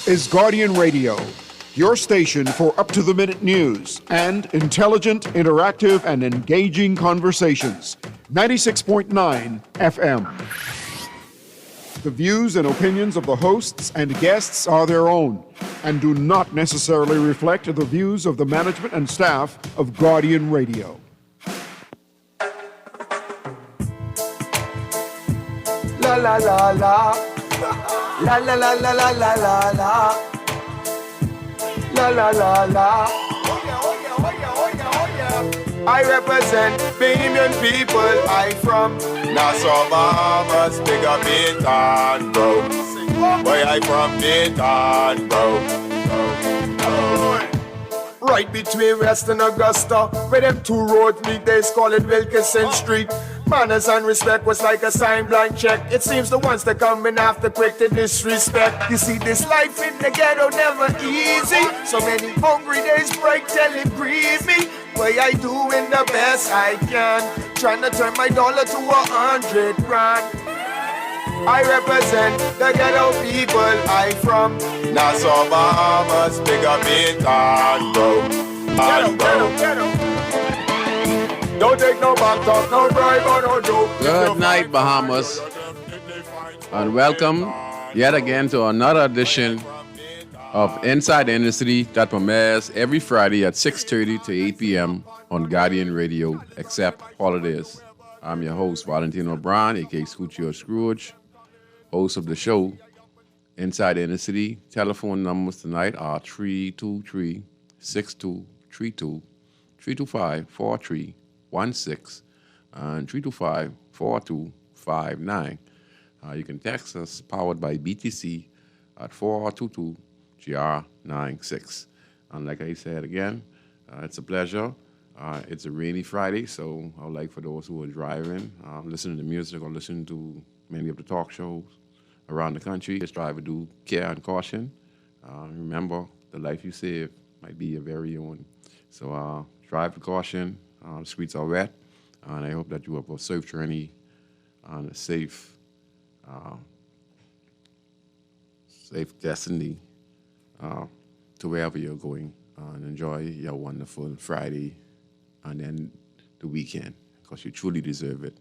is Guardian Radio, your station for up-to-the-minute news and intelligent, interactive, and engaging conversations. 96.9 FM. The views and opinions of the hosts and guests are their own and do not necessarily reflect the views of the management and staff of Guardian Radio. La la la la. La la la la la la la la. La la la la. I represent Bahamian people. I from Nassau, Bahamas, big up Baytown, bro. Where I from Baytown, bro. Right between West and Augusta, where them two roads meet, they call it Wilkinson Street. Manners and respect was like a sign blank check. It seems the ones that come in after quick to disrespect. You see, this life in the ghetto never easy. So many hungry days break till it grieve me. Way I doing the best I can, trying to turn my dollar to 100 grand. I represent the ghetto people. I from Nassau, Bahamas, big up Baytown, bro. Ghetto. Don't take no back talk, no bribe or no joke. Good night, Bahamas, and welcome yet again to another edition of Inside the Industry that premieres every Friday at 6:30 to 8 p.m. on Guardian Radio, except holidays. I'm your host, Valentino, aka Scrooge, host of the show, Inside the Industry. Telephone numbers tonight are 323-6232, 325-4316, and 325-4259. You can text us, powered by BTC, at 422-GR96. And like I said again, it's a pleasure. It's a rainy Friday, so I would like for those who are driving, listening to music or listening to many of the talk shows around the country, just drive with due care and caution. Remember, the life you save might be your very own. So drive with caution. The streets are wet, and I hope that you have a safe journey and a safe destiny to wherever you're going, and enjoy your wonderful Friday and then the weekend, because you truly deserve it.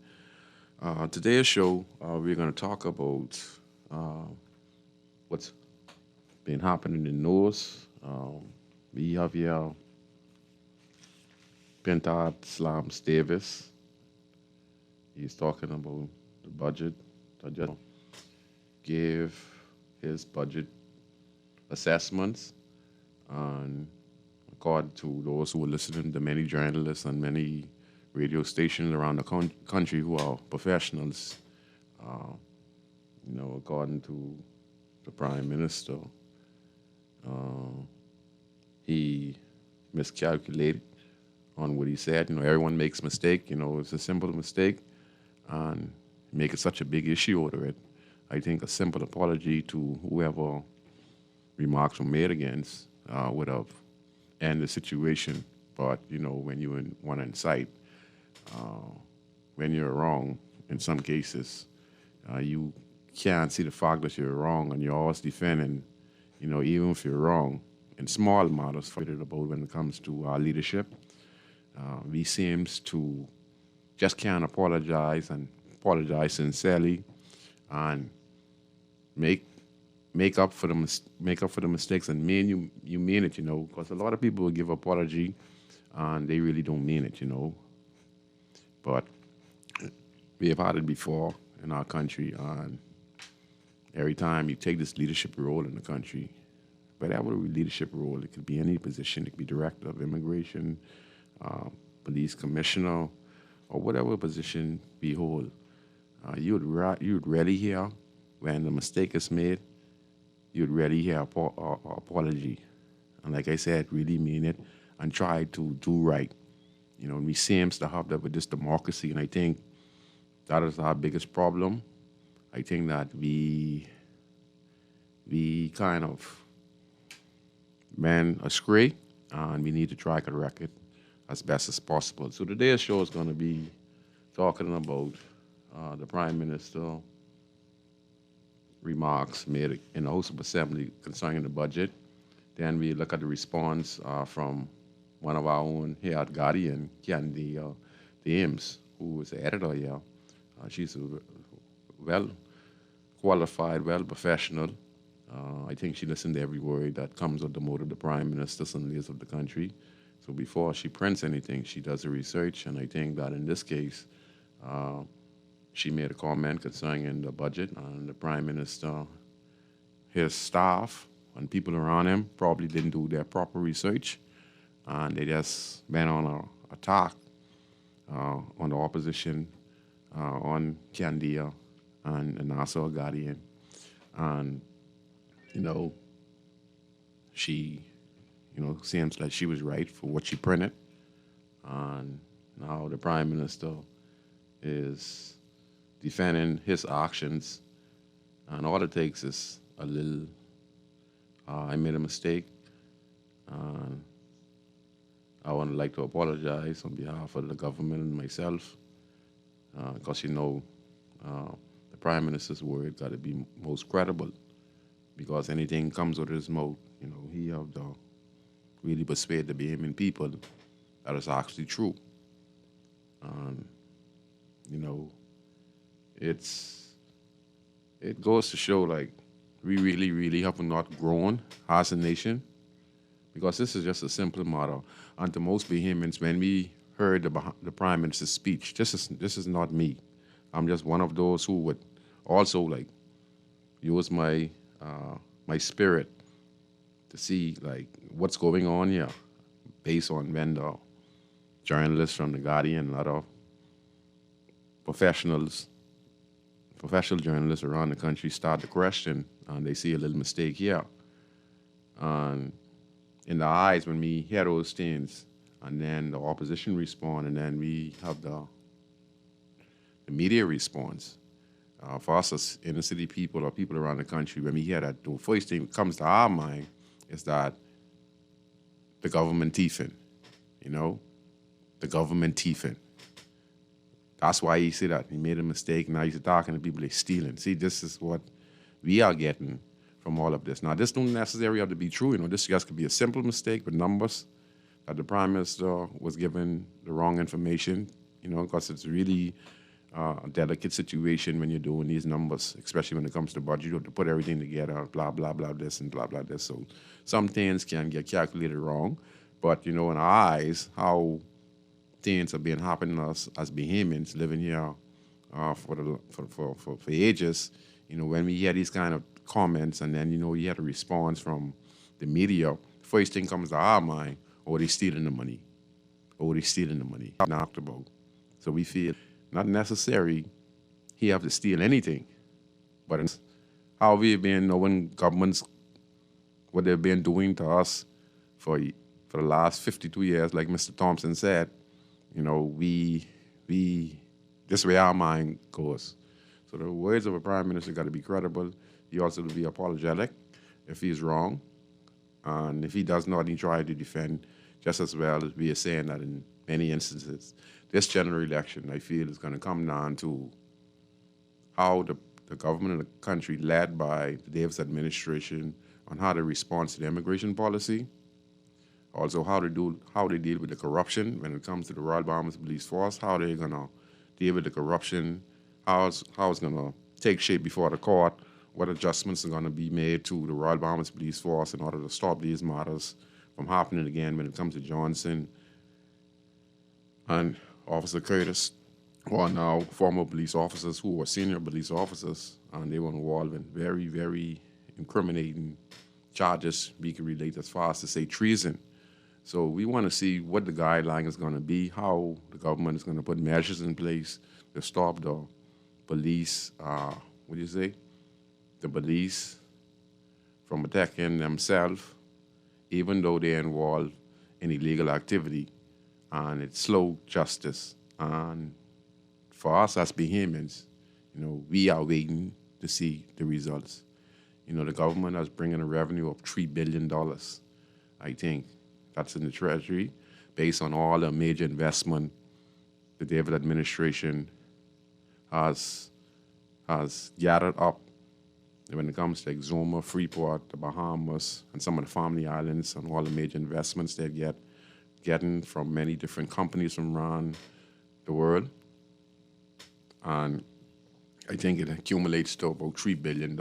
Today's show, we're going to talk about what's been happening in the news. We have here Pentad Slams Davis. He's talking about the budget. I just gave his budget assessments, and according to those who are listening, to many journalists and many radio stations around the country who are professionals, according to the Prime Minister, he miscalculated on what he said. Everyone makes mistake. It's a simple mistake, and make it such a big issue out of it. I think a simple apology to whoever remarks were made against would have ended the situation. But, when you want to incite, when you're wrong, in some cases, you can't see the fact that you're wrong, and you're always defending, even if you're wrong, in small matters, about when it comes to our leadership. We seems to just can't apologize sincerely and make up for the mistakes and mean you mean it, because a lot of people will give apology and they really don't mean it, But we have had it before in our country, and every time you take this leadership role in the country, whatever leadership role, it could be any position, it could be director of immigration, police commissioner, or whatever position we hold, you'd rarely hear when the mistake is made. You'd rarely hear an apology, and like I said, really mean it and try to do right. We seems to have that with this democracy, and I think that is our biggest problem. I think that we kind of went astray, and we need to try to correct it as best as possible. So today's show is going to be talking about the Prime Minister remarks made in the House of Assembly concerning the budget. Then we look at the response from one of our own here at Guardian, Candy Ames, who is the editor here. She's a well qualified, well professional. I think she listened to every word that comes out the mouth of the Prime Ministers and leaders of the country. So before she prints anything, she does the research, and I think that in this case, she made a comment concerning the budget, and the Prime Minister, his staff, and people around him probably didn't do their proper research, and they just went on an attack on the opposition, on Candia and the Nassau Guardian. And, she, seems like she was right for what she printed. And now the Prime Minister is defending his actions, and all it takes is a little, I made a mistake, and I would like to apologize on behalf of the government and myself, because the Prime Minister's word got to be most credible, because anything comes out of his mouth, he have to really persuade the Bahamian people that it's actually true. And, it goes to show, like, we really, really have not grown as a nation, because this is just a simple matter. And to most Bahamians, when we heard the Prime Minister's speech, this is not me. I'm just one of those who would also, like, use my spirit to see, like, what's going on here, based on when the journalists from The Guardian and other professional journalists around the country start to question, and they see a little mistake here. And in the eyes, when we hear those things, and then the opposition respond, and then we have the media response. For us as inner city people or people around the country, when we hear that, the first thing that comes to our mind is that the government thieving, the government thieving. That's why he said that. He made a mistake. Now he's talking to people, they're stealing. See, this is what we are getting from all of this. Now, this don't necessarily have to be true. This just could be a simple mistake with numbers, that the Prime Minister was given the wrong information, because it's really a delicate situation when you're doing these numbers, especially when it comes to budget. You have to put everything together, blah, blah, blah, this and blah, blah, this. So some things can get calculated wrong. But, in our eyes, how things have been happening to us as Bahamians living here for ages, when we hear these kind of comments, and then, you hear the response from the media, first thing comes to our mind, they stealing the money. They stealing the money. Knocked about. So we feel not necessary he have to steal anything, but it's how we've been knowing governments, what they've been doing to us for the last 52 years, like Mr. Thompson said, we this way our mind goes. So the words of a Prime Minister got to be credible. He also to be apologetic if he's wrong. And if he does not, he try to defend just as well as we are saying that in many instances. This general election, I feel, is going to come down to how the government of the country, led by the Davis administration, on how to respond to the immigration policy. Also, how they deal with the corruption when it comes to the Royal Bahamas Police Force, how they're going to deal with the corruption, how it's going to take shape before the court, what adjustments are going to be made to the Royal Bahamas Police Force in order to stop these matters from happening again when it comes to Johnson and Officer Curtis, who are now former police officers who were senior police officers, and they were involved in very, very incriminating charges we can relate as far as to say treason. So we want to see what the guideline is going to be, how the government is going to put measures in place to stop the police, the police from attacking themselves, even though they're involved in illegal activity. And it's slow justice. And for us as Bahamians, we are waiting to see the results. The government is bringing a revenue of $3 billion, I think. That's in the Treasury, based on all the major investment the David administration has gathered up when it comes to Exuma, Freeport, the Bahamas, and some of the Family Islands, and all the major investments they're getting from many different companies from around the world. And I think it accumulates to about $3 billion.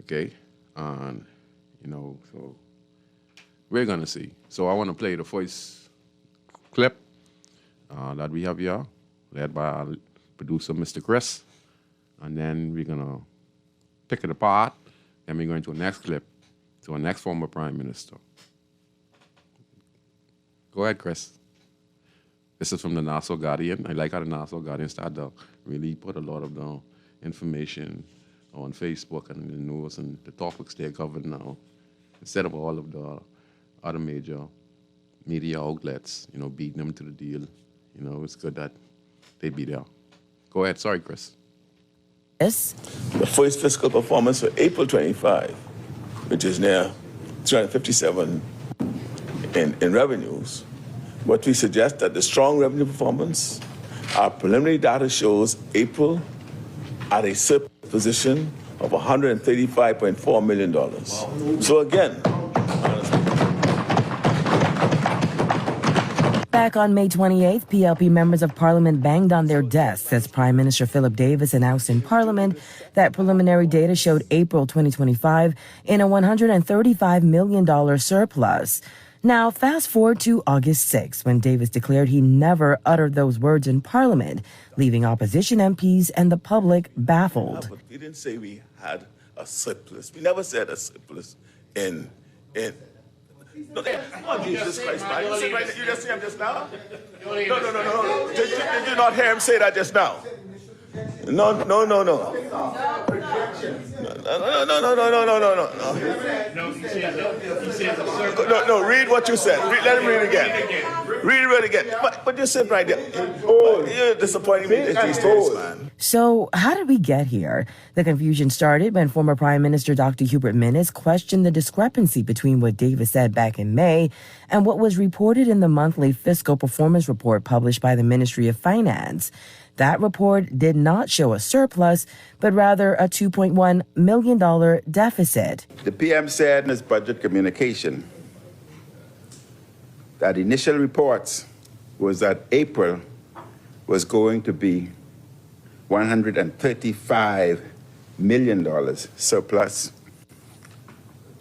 Okay? And, so we're going to see. So I want to play the first clip that we have here, led by our producer, Mr. Chris. And then we're going to pick it apart. Then we're going to the next clip, to our next former prime minister. Go ahead, Chris. This is from the Nassau Guardian. I like how the Nassau Guardian started to really put a lot of the information on Facebook and in the news and the topics they're covering now, instead of all of the other major media outlets, beating them to the deal. It's good that they be there. Go ahead. Sorry, Chris. Yes. The first fiscal performance for April 25, which is near 357 in revenues, but we suggest that the strong revenue performance, our preliminary data shows April at a surplus position of $135.4 million. Wow. So again, Back on May 28th, PLP members of Parliament banged on their desks as Prime Minister Philip Davis announced in Parliament that preliminary data showed April 2025 in a $135 million surplus. Now, fast forward to August 6th, when Davis declared he never uttered those words in Parliament, leaving opposition MPs and the public baffled. But we didn't say we had a surplus. We never said a surplus in. No, oh, Jesus Christ, man. You just see him just now? No. Did you not hear him say that just now? No. No, read what you said. Let him read it again. Read it again. But you said right there. Oh, you're disappointing me these days, man. So how did we get here? The confusion started when former Prime Minister Dr. Hubert Minnis questioned the discrepancy between what Davis said back in May and what was reported in the monthly fiscal performance report published by the Ministry of Finance. That report did not show a surplus, but rather a $2.1 million deficit. The PM said in his budget communication that initial reports was that April was going to be $135 million surplus.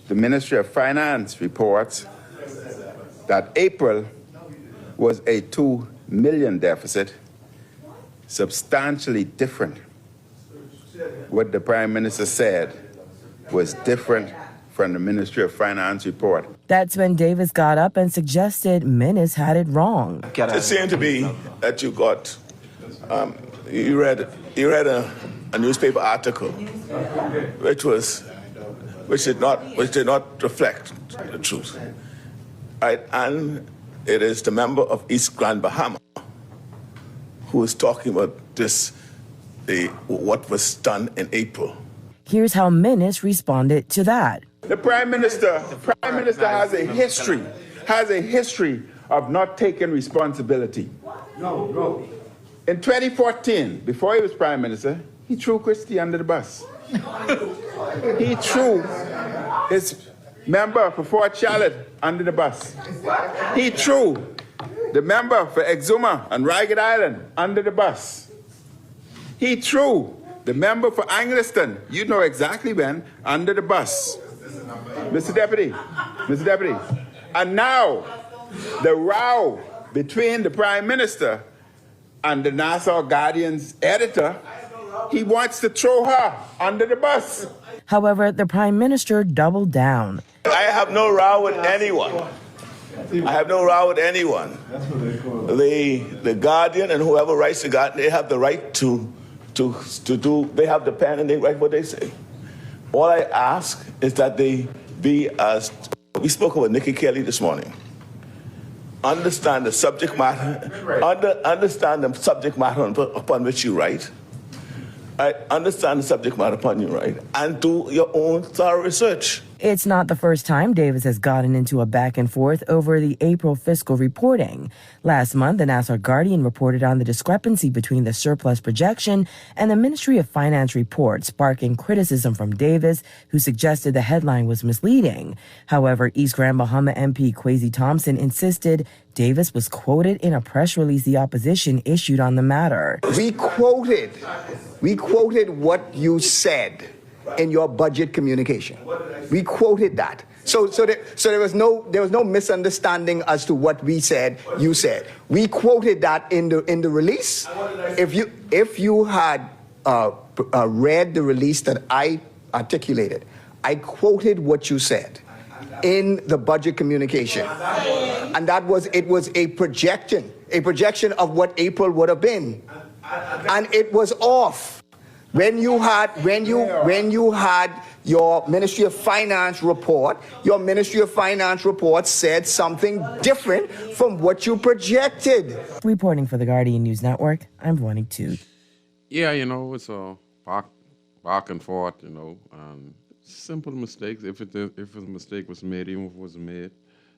The Ministry of Finance reports that April was a $2 million deficit, substantially different. What the Prime Minister said was different from the Ministry of Finance report. That's when Davis got up and suggested Minnis had it wrong. It seemed to be that you got, you read a newspaper article, which did not reflect the truth, right? And it is the member of East Grand Bahama who is talking about what was done in April. Here's how Minnis responded to that. The Prime Minister has a history of not taking responsibility. No. In 2014, before he was Prime Minister, he threw Christie under the bus. He threw his member for Fort Charlotte under the bus. He threw the member for Exuma and Ragged Island under the bus. He threw the member for Angliston, you know exactly when, under the bus. Mr. Deputy. And now, the row between the Prime Minister and the Nassau Guardian's editor, he wants to throw her under the bus. However, the Prime Minister doubled down. I have no row with anyone. The Guardian and whoever writes the Guardian, they have the right to do, they have the pen and they write what they say. All I ask is that they be as, we spoke about Nikki Kelly this morning. Understand the subject matter, understand the subject matter upon which you write. Understand the subject matter upon you write, and do your own thorough research. It's not the first time Davis has gotten into a back and forth over the April fiscal reporting. Last month, the Nassau Guardian reported on the discrepancy between the surplus projection and the Ministry of Finance report, sparking criticism from Davis, who suggested the headline was misleading. However, East Grand Bahama MP Kwesi Thompson insisted Davis was quoted in a press release the opposition issued on the matter. We quoted what you said in your budget communication. We quoted that. So there was no misunderstanding as to what we said, you said. We quoted that in the release. If you had read the release that I articulated, I quoted what you said in the budget communication. And it was a projection of what April would have been. And it was off. When you had your Ministry of Finance report, your Ministry of Finance report said something different from what you projected. Reporting for the Guardian News Network, I'm Vonnie Toot. Yeah, it's a back and forth, simple mistakes. If a mistake was made, even if it wasn't made,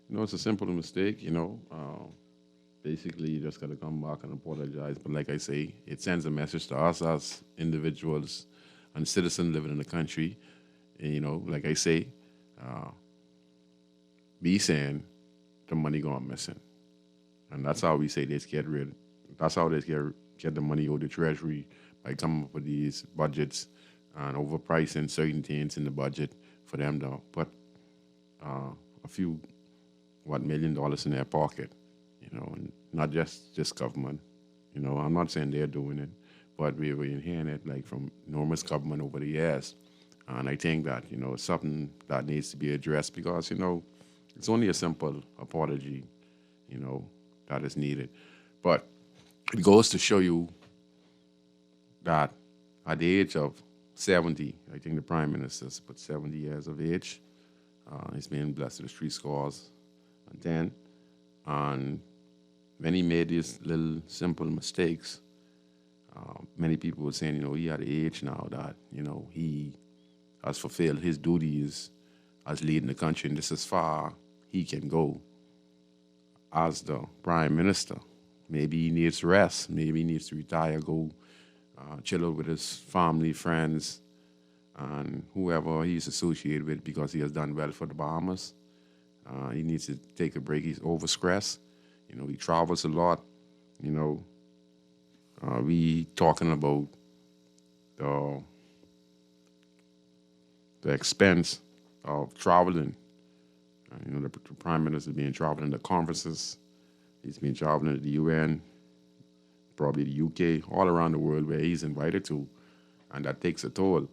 it's a simple mistake, Basically, you just got to come back and apologize. But like I say, it sends a message to us as individuals and citizens living in the country. And, like I say, be saying the money gone missing. And that's how we say that's how they get the money out of the Treasury, by coming up with these budgets and overpricing certain things in the budget for them to put a few, $1 million in their pocket. And not just government. I'm not saying they're doing it, but we were hearing it from enormous government over the years. And I think that, it's something that needs to be addressed because, it's only a simple apology, that is needed. But it goes to show you that at the age of 70, I think the Prime Minister's put 70 years of age. He's been blessed with 3 scores and 10. And when he made these little simple mistakes, many people were saying, he at the age now that, he has fulfilled his duties as leading the country, and this is far he can go as the Prime Minister. Maybe he needs rest. Maybe he needs to retire, go chill out with his family, friends, and whoever he's associated with because he has done well for the Bahamas. He needs to take a break. He's overstressed. He travels a lot. We talking about the expense of traveling. The Prime Minister being traveling to conferences. He's been traveling to the UN, probably the UK, all around the world where he's invited to, and that takes a toll.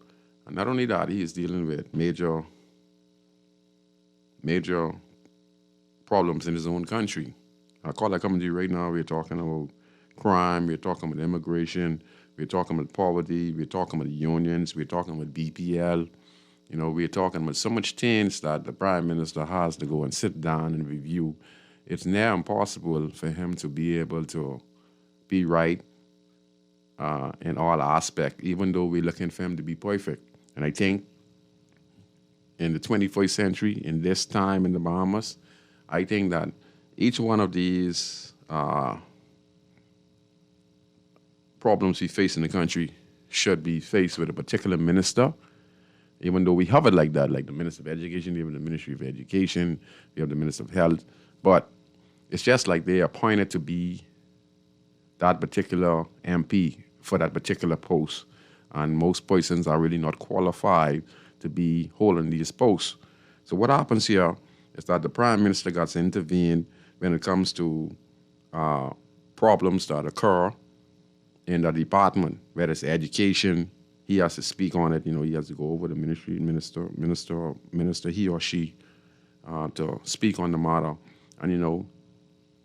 And not only that, he is dealing with major problems in his own country. I call that coming to you right now. We're talking about crime. We're talking about immigration. We're talking about poverty. We're talking about unions. We're talking about BPL. We're talking about so much things that the Prime Minister has to go and sit down and review. It's now impossible for him to be able to be right in all aspects, even though we're looking for him to be perfect. And I think in the 21st century, in this time in the Bahamas, I think that each one of these problems we face in the country should be faced with a particular minister, even though we have it like that, like the Minister of Education, we have the Ministry of Education, we have the Minister of Health, but it's just like they are appointed to be that particular MP for that particular post, and most persons are really not qualified to be holding these posts. So what happens here is that the Prime Minister got to intervene when it comes to problems that occur in the department, whether it's education. He has to speak on it. He has to go over the minister, he or she, to speak on the matter. And,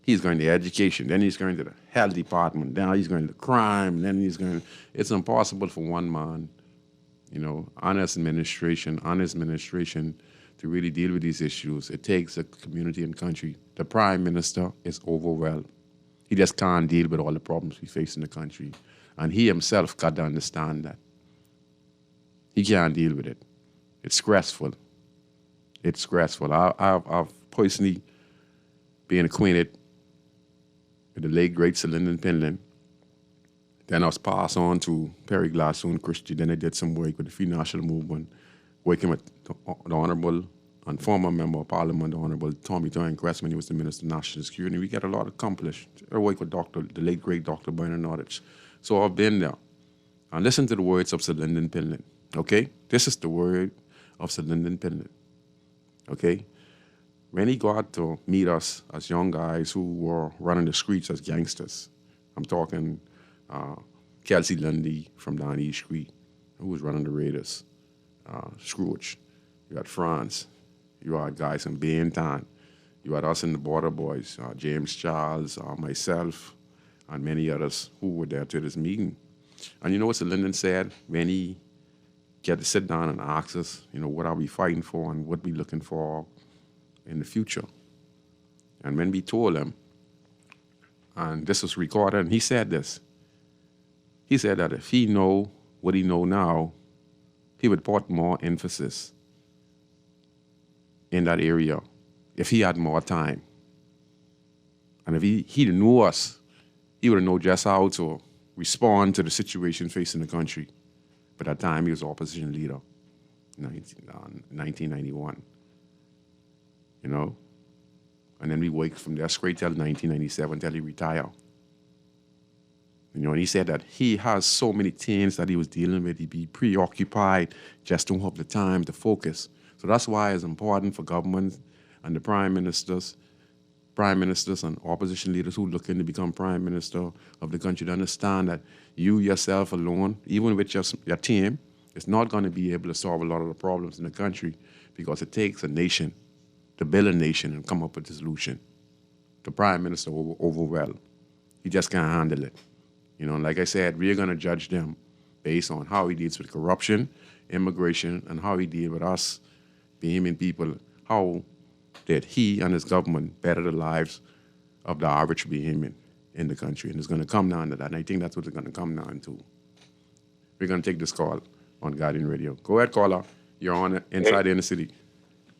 he's going to education, then he's going to the health department, then he's going to crime, then it's impossible for one man, honest administration to really deal with these issues. It takes a community and country. The Prime Minister is overwhelmed. He just can't deal with all the problems we face in the country. And he himself got to understand that. He can't deal with it. It's stressful. It's stressful. I've personally been acquainted with the late, great Sir Lyndon Pinland. Then I was passed on to Perry Glasgow and Christie. Then I did some work with the Free National Movement, working with the Honorable and former Member of Parliament, the Honorable Tommy Crest, when he was the Minister of National Security. We get a lot accomplished. I work with the late, great Dr. Bernard Nordich. So I've been there. And listen to the words of Sir Lyndon Pinland, okay? This is the word of Sir Lyndon Pinland, okay? When he got to meet us as young guys who were running the streets as gangsters, I'm talking Kelsey Lundy from down East Street, who was running the Raiders, Scrooge, you had France, you had guys in Baintown, you had us in the Border Boys, James Charles, myself, and many others who were there to this meeting. And you know what Sir Lyndon said when he get to sit down and ask us, you know, what are we fighting for and what we looking for in the future? And when we told him, and this was recorded, and he said this, he said that if he know what he know now, he would put more emphasis in that area if he had more time. And if he knew us, he would have known just how to respond to the situation facing the country. But at that time, he was opposition leader in 1991, you know? And then we worked from there straight till 1997 till he retired. You know, and he said that he has so many things that he was dealing with. He'd be preoccupied, just don't have the time to focus. So that's why it's important for government and the prime ministers and opposition leaders who looking to become prime minister of the country to understand that you yourself alone, even with your team, is not going to be able to solve a lot of the problems in the country, because it takes a nation to build a nation and come up with a solution. The prime minister overwhelmed. He just can't handle it. You know, like I said, we're going to judge them based on how he deals with corruption, immigration, and how he deals with us, Bahamian people, how did he and his government better the lives of the average Bahamian in the country. And it's going to come down to that, and I think that's what it's going to come down to. We're going to take this call on Guardian Radio. Go ahead, caller. You're on Inside the Inner City.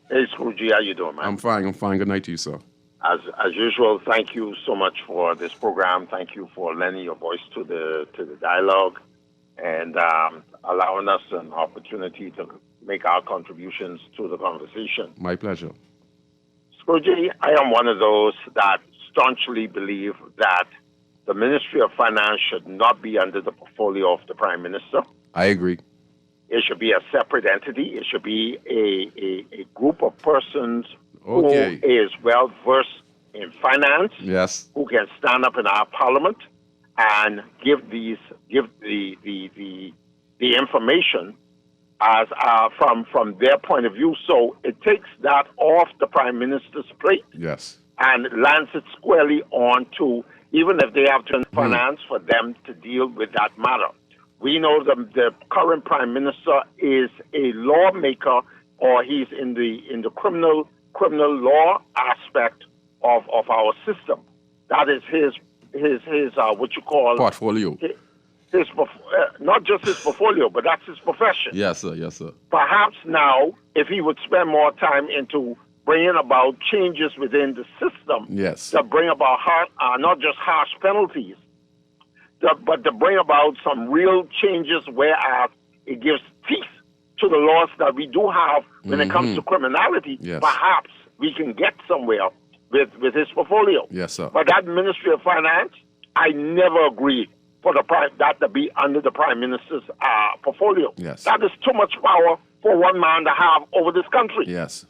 Hey, Scrooge, how you doing, man? I'm fine. Good night to you, sir. As usual, thank you so much for this program. Thank you for lending your voice to the dialogue and allowing us an opportunity to make our contributions to the conversation. My pleasure. Scrooge, I am one of those that staunchly believe that the Ministry of Finance should not be under the portfolio of the Prime Minister. I agree. It should be a separate entity. It should be a group of persons who is well versed in finance, yes, who can stand up in our parliament and give the information as from their point of view. So it takes that off the Prime Minister's plate, yes, and lands it squarely on to, even if they have to finance, for them to deal with that matter. We know the current Prime Minister is a lawmaker, or he's in the criminal law aspect of our system. That is his what you call portfolio. His not just his portfolio, but that's his profession. Yes, sir. Yes, sir. Perhaps now, if he would spend more time into bringing about changes within the system, yes, to bring about not just harsh penalties, but to bring about some real changes where it gives teeth to the laws that we do have when it comes to criminality, yes, perhaps we can get somewhere with his portfolio. Yes, sir. But that Ministry of Finance, I never agreed for that to be under the Prime Minister's portfolio. Yes. That is too much power for one man to have over this country. Yes.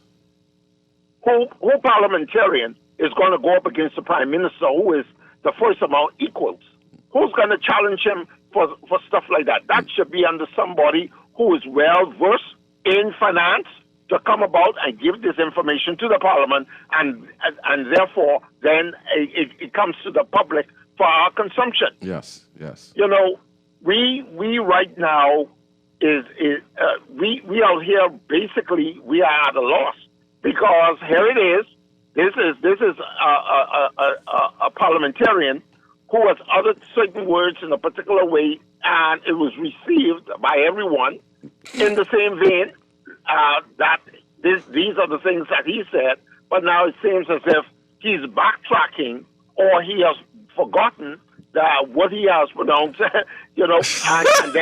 Who parliamentarian is going to go up against the Prime Minister, who is the first among equals? Who's going to challenge him for stuff like that? That should be under somebody who is well versed in finance to come about and give this information to the Parliament, and therefore then it comes to the public for our consumption. Yes, yes. You know, we right now we out here basically we are at a loss, because here it is. This is a parliamentarian who has uttered certain words in a particular way, and it was received by everyone in the same vein that this these are the things that he said, but now it seems as if he's backtracking or he has forgotten that what he has pronounced, and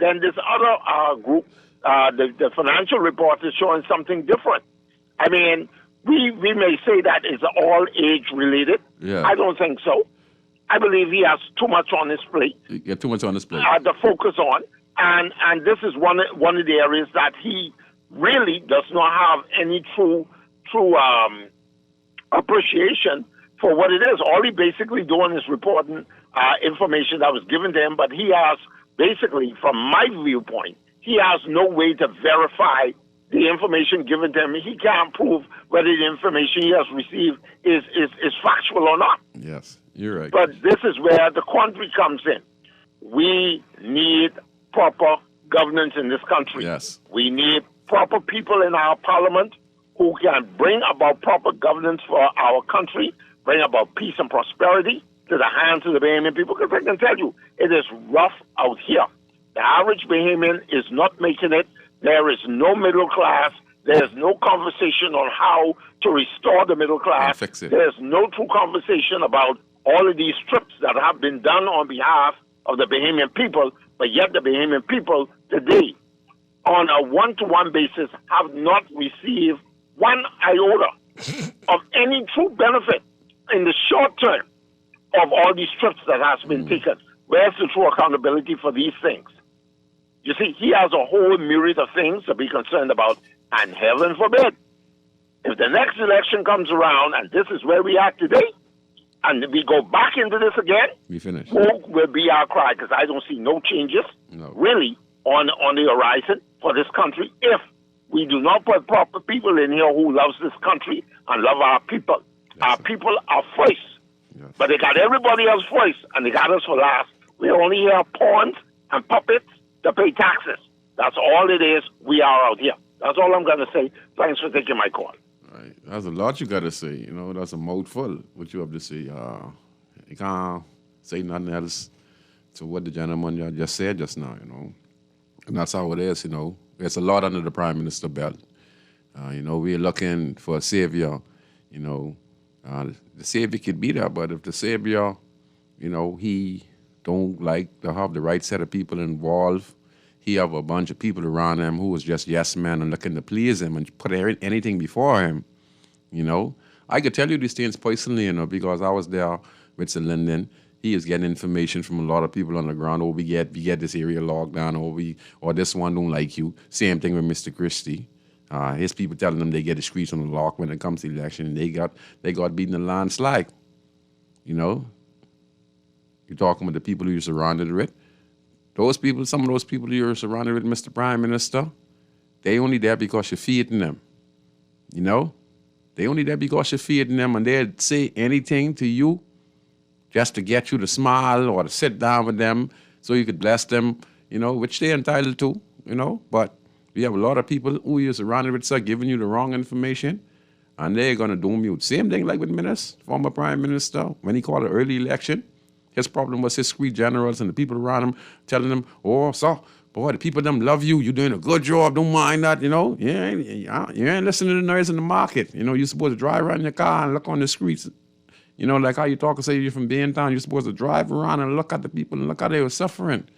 then this other group, the financial report is showing something different. I mean, we may say that it's all age related. Yeah. I don't think so. I believe he has too much on his plate. Yeah, too much on his plate. To focus on, and this is one of the areas that he really does not have any true appreciation for what it is. All he basically doing is reporting information that was given to him, but he has basically, from my viewpoint, he has no way to verify the information given to him. He can't prove whether the information he has received is factual or not. Yes, you're right. But this is where the quandary comes in. We need proper governance in this country. Yes. We need proper people in our parliament who can bring about proper governance for our country, bring about peace and prosperity to the hands of the Bahamian people. Because I can tell you, it is rough out here. The average Bahamian is not making it. There is no middle class. There's no conversation on how to restore the middle class. Fix it. There's no true conversation about all of these trips that have been done on behalf of the Bahamian people, but yet the Bahamian people today, on a one-to-one basis, have not received one iota of any true benefit in the short term of all these trips that has been taken. Where's the true accountability for these things? You see, he has a whole myriad of things to be concerned about, and heaven forbid, if the next election comes around, and this is where we are today, and we go back into this again, We finish. smoke will be our cry, because I don't see no changes really on the horizon for this country if we do not put proper people in here who loves this country and love our people. Our people are first, but they got everybody else first, and they got us for last. We only hear pawns and puppets to pay taxes. That's all it is. We are out here. That's all I'm going to say. Thanks for taking my call. Right. That's a lot you got to say. You know, that's a mouthful, what you have to say. You can't say nothing else to what the gentleman just said just now, you know. And that's how it is, you know. There's a lot under the Prime Minister belt. You know, we're looking for a savior, you know. The savior could be there, but if the savior, you know, he don't like to have the right set of people involved, he have a bunch of people around him who was just yes men and looking to please him and put anything before him, you know. I could tell you these things personally, you know, because I was there with Sir Lyndon. He is getting information from a lot of people on the ground. Oh, we get this area locked down, or this one don't like you. Same thing with Mr. Christie. His people telling them they get the streets on the lock when it comes to the election, and they got beaten a landslide. You know, you're talking with the people who you're surrounded with. Those people, some of those people you're surrounded with, Mr. Prime Minister, they only there because you're feeding them. You know, they only there because you're feeding them, and they'll say anything to you just to get you to smile or to sit down with them so you could bless them, you know, which they're entitled to, you know. But we have a lot of people who you're surrounded with, sir, giving you the wrong information, and they're going to doom you. Same thing like with former Prime Minister, when he called an early election. His problem was his street generals and the people around him telling him, oh, sir, boy, the people them love you. You're doing a good job. Don't mind that, you know. You ain't listening to the noise in the market. You know, you're supposed to drive around your car and look on the streets. You know, like how you talk and say you're from Baintown. You're supposed to drive around and look at the people and look how they were suffering.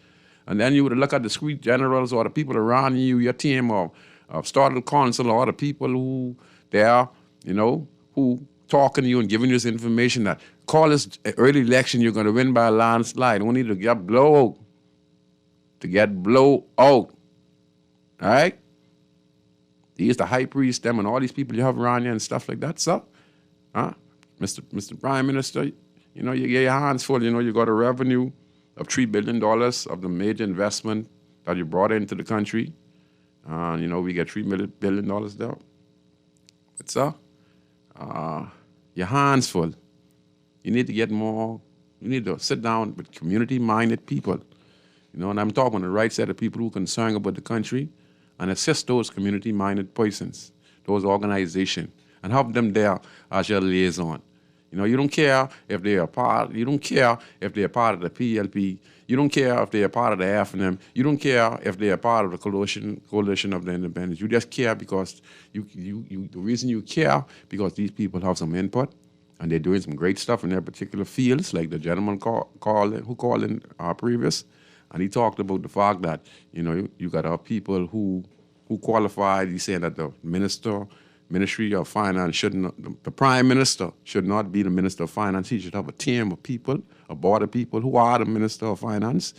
And then you would look at the street generals or the people around you, your team, or started council, or the people who there, you know, who talking to you and giving you this information that call this early election, you're going to win by a landslide. We need to get blow out. To get blow out. All right? These the high priest, them, and all these people you have around you and stuff like that, sir. Mr. Prime Minister, you know, you get your hands full. You know, you got a revenue of $3 billion of the major investment that you brought into the country. You know, we get $3 billion there. But, sir, your hands full. You need to get more. You need to sit down with community-minded people. You know, and I'm talking the right set of people who are concerned about the country and assist those community-minded persons, those organizations, and help them there as your liaison. You know, you don't care if they're a part. You don't care if they're part of the PLP. You don't care if they're part of the FNM. You don't care if they're part of the coalition of the independents. You just care because the reason you care because these people have some input and they're doing some great stuff in their particular fields, like the gentleman who called in previous, and he talked about the fact that, you know, you got to have people who qualified. He's saying that the Ministry of Finance the Prime Minister should not be the Minister of Finance. He should have a team of people, a board of people who are the Minister of Finance.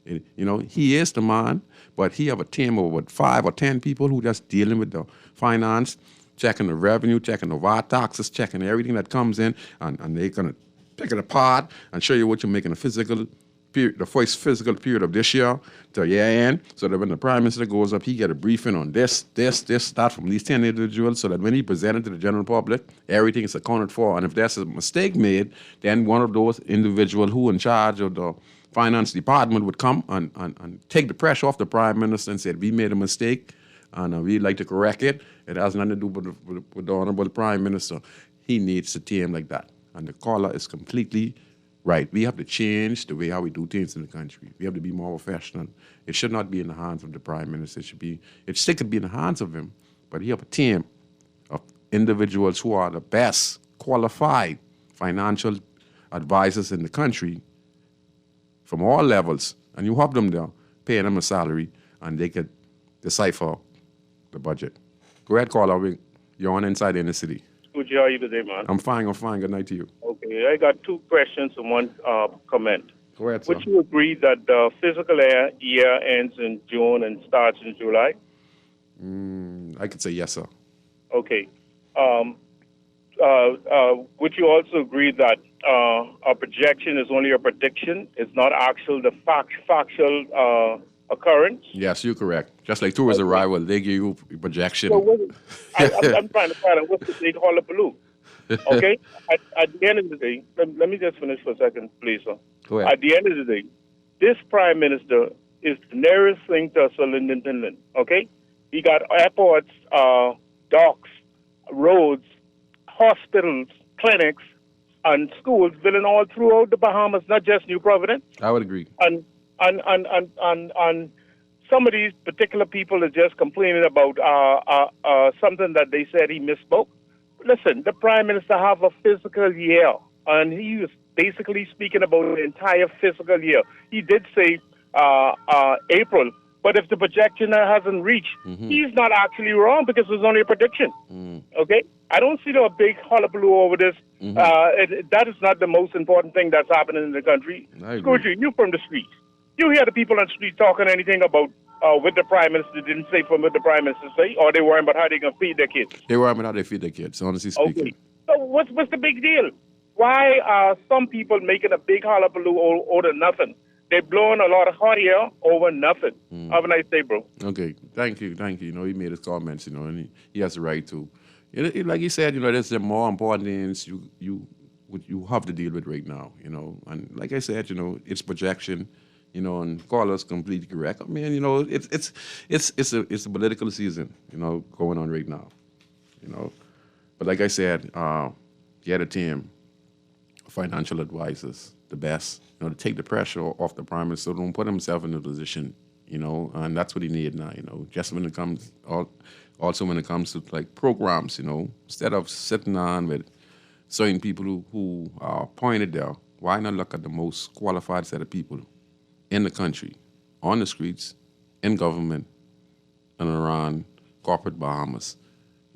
You know, he is the man, but he have a team of what, 5 or 10 people who just dealing with the finance, checking the revenue, checking the VAT taxes, checking everything that comes in, and they're going to pick it apart and show you what you're making the first physical period of this year to year end, so that when the Prime Minister goes up, he get a briefing on this, that from these 10 individuals, so that when he presented to the general public, everything is accounted for. And if there's a mistake made, then one of those individuals who in charge of the finance department would come and take the pressure off the Prime Minister and say, we made a mistake, and we'd like to correct it. It has nothing to do with the Honorable Prime Minister. He needs a team like that. And the caller is completely right. We have to change the way how we do things in the country. We have to be more professional. It should not be in the hands of the Prime Minister. It still could be in the hands of him, but he have a team of individuals who are the best qualified financial advisors in the country from all levels, and you have them there, paying them a salary, and they could decipher the budget. Go ahead, caller. You're on Inside Inner City. Scrooge, how are you today, man? I'm fine. Good night to you. Okay, I got 2 questions and 1 comment. Go ahead, sir. Would you agree that the fiscal year ends in June and starts in July? I could say yes, sir. Okay. Would you also agree that a projection is only a prediction? It's not actual, the factual occurrence? Yes, you're correct. Just like tourist arrival, they give you a projection. So I'm trying to find out what's the big hullabaloo. Okay? At the end of the day, let me just finish for a second, please, sir. Go ahead. At the end of the day, this Prime Minister is the nearest thing to a London, Finland, okay? He got airports, docks, roads, hospitals, clinics, and schools building all throughout the Bahamas, not just New Providence. I would agree. And some of these particular people are just complaining about something that they said he misspoke. Listen, the Prime Minister have a fiscal year, and he was basically speaking about the entire fiscal year. He did say April, but if the projection hasn't reached, he's not actually wrong because it was only a prediction. Okay? I don't see no big hullabaloo over this. That is not the most important thing that's happening in the country. Scrooge, you from the streets. You hear the people on the street talking anything about what the Prime Minister didn't say from what the Prime Minister say, or they worrying about how they're going to feed their kids? They worry about how they feed their kids, honestly speaking. Okay. So what's the big deal? Why are some people making a big hullabaloo over nothing? They're blowing a lot of hot air over nothing. Have a nice day, bro. Okay, thank you. You know, he made his comments, you know, and he has the right to. Like he said, you know, there's the more important things you have to deal with right now, you know. And like I said, you know, it's projection, you know, and callers completely correct. I mean, you know, it's a political season, you know, going on right now, you know. But like I said, get a team of financial advisors, the best, you know, to take the pressure off the Prime Minister, don't put himself in a position, you know, and that's what he needs now, you know, just when it comes, also when it comes to like programs, you know, instead of sitting on with certain people who are appointed there, why not look at the most qualified set of people in the country, on the streets, in government, and around corporate Bahamas,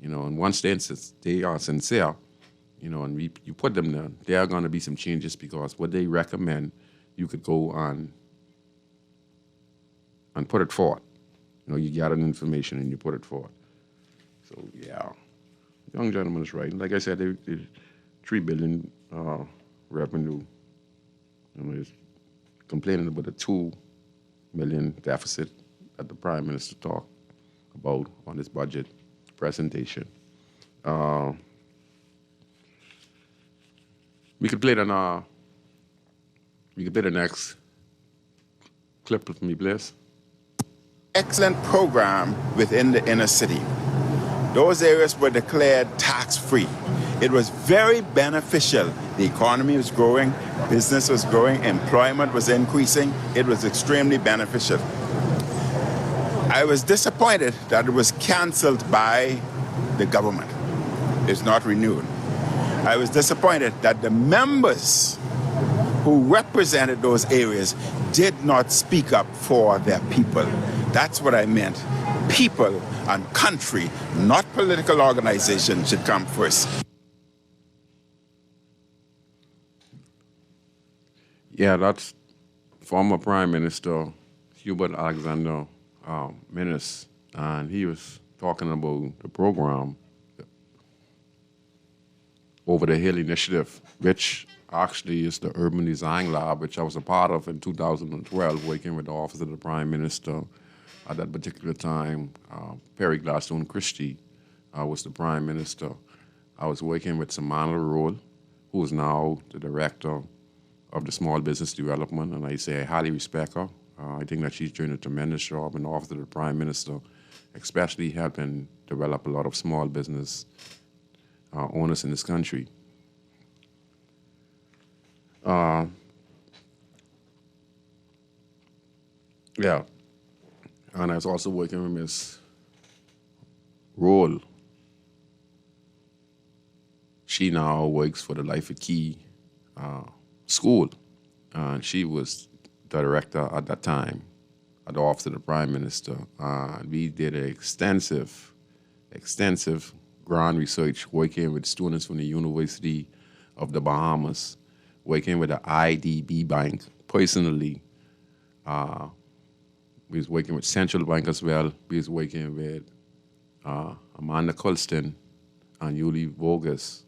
you know, and once they are sincere, you know, and you put them there, there are going to be some changes because what they recommend, you could go on and put it forward. You know, you gather information and you put it forward. So, yeah, young gentleman is right. Like I said, they $3 billion revenue. You know, he's complaining about the $2 million deficit that the Prime Minister talked about on his budget presentation. We could play the next clip with me, please. Excellent program within the inner city. Those areas were declared tax-free. It was very beneficial. The economy was growing, business was growing, employment was increasing. It was extremely beneficial. I was disappointed that it was canceled by the government. It's not renewed. I was disappointed that the members who represented those areas did not speak up for their people. That's what I meant. People and country, not political organizations, should come first. Yeah, that's former Prime Minister Hubert Alexander Menace, and he was talking about the program, Over the Hill Initiative, which actually is the Urban Design Lab, which I was a part of in 2012, working with the Office of the Prime Minister. At that particular time, Perry Gladstone Christie was the Prime Minister. I was working with Samantha Roll, who is now the Director of the Small Business Development, and I say I highly respect her. I think that she's doing a tremendous job in the Office of the Prime Minister, especially helping develop a lot of small business owners in this country. Yeah, and I was also working with Ms. Roll. She now works for the Life at Key School, and she was the director at that time at the Office of the Prime Minister. We did an extensive ground research working with students from the University of the Bahamas, working with the IDB Bank personally. We was working with Central Bank as well. We was working with Amanda Colston and Yuli Vogus.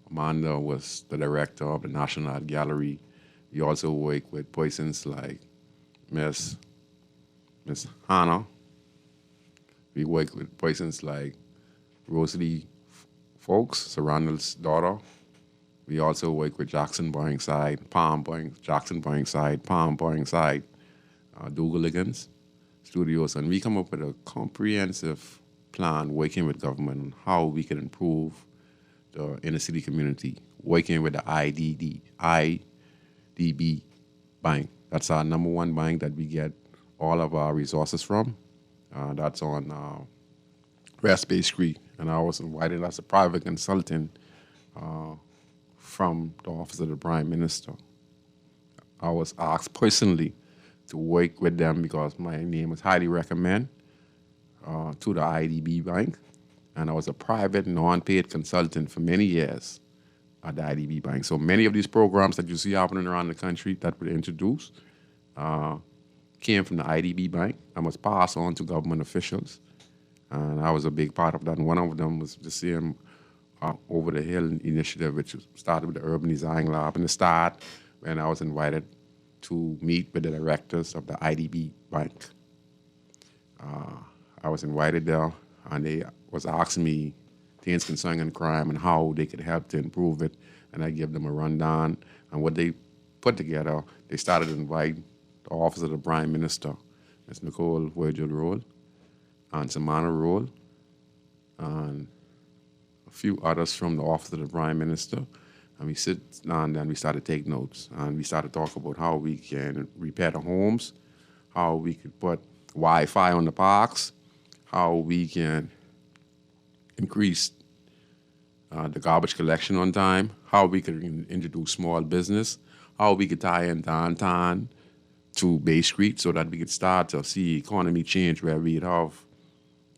Amanda was the director of the National Art Gallery. We also work with persons like Miss Hannah. We work with persons like Rosalie Folks, Sarandal's daughter. We also work with Jackson Burnside, Dougaligans Studios, and we come up with a comprehensive plan working with government on how we can improve the inner city community, working with the IDB Bank. That's our number one bank that we get all of our resources from. That's on West Bay Street, and I was invited as a private consultant from the Office of the Prime Minister. I was asked personally to work with them because my name was highly recommended to the IDB Bank, and I was a private, non-paid consultant for many years at the IDB Bank. So many of these programs that you see happening around the country that were introduced came from the IDB Bank and was passed on to government officials, and I was a big part of that. And one of them was the same Over the Hill initiative, which started with the Urban Design Lab. And it started when I was invited to meet with the directors of the IDB Bank. I was invited there, and they was asking me things concerning crime and how they could help to improve it. And I gave them a rundown on what they put together. They started to invite the Office of the Prime Minister, Ms. Nicole Virgil Roll, and Samana Roll, and a few others from the Office of the Prime Minister. And we sit down and we started to take notes. And we started to talk about how we can repair the homes, how we could put Wi-Fi on the parks, how we can increase the garbage collection on time, how we could introduce small business, how we could tie in downtown to Bay Street so that we could start to see economy change where we'd have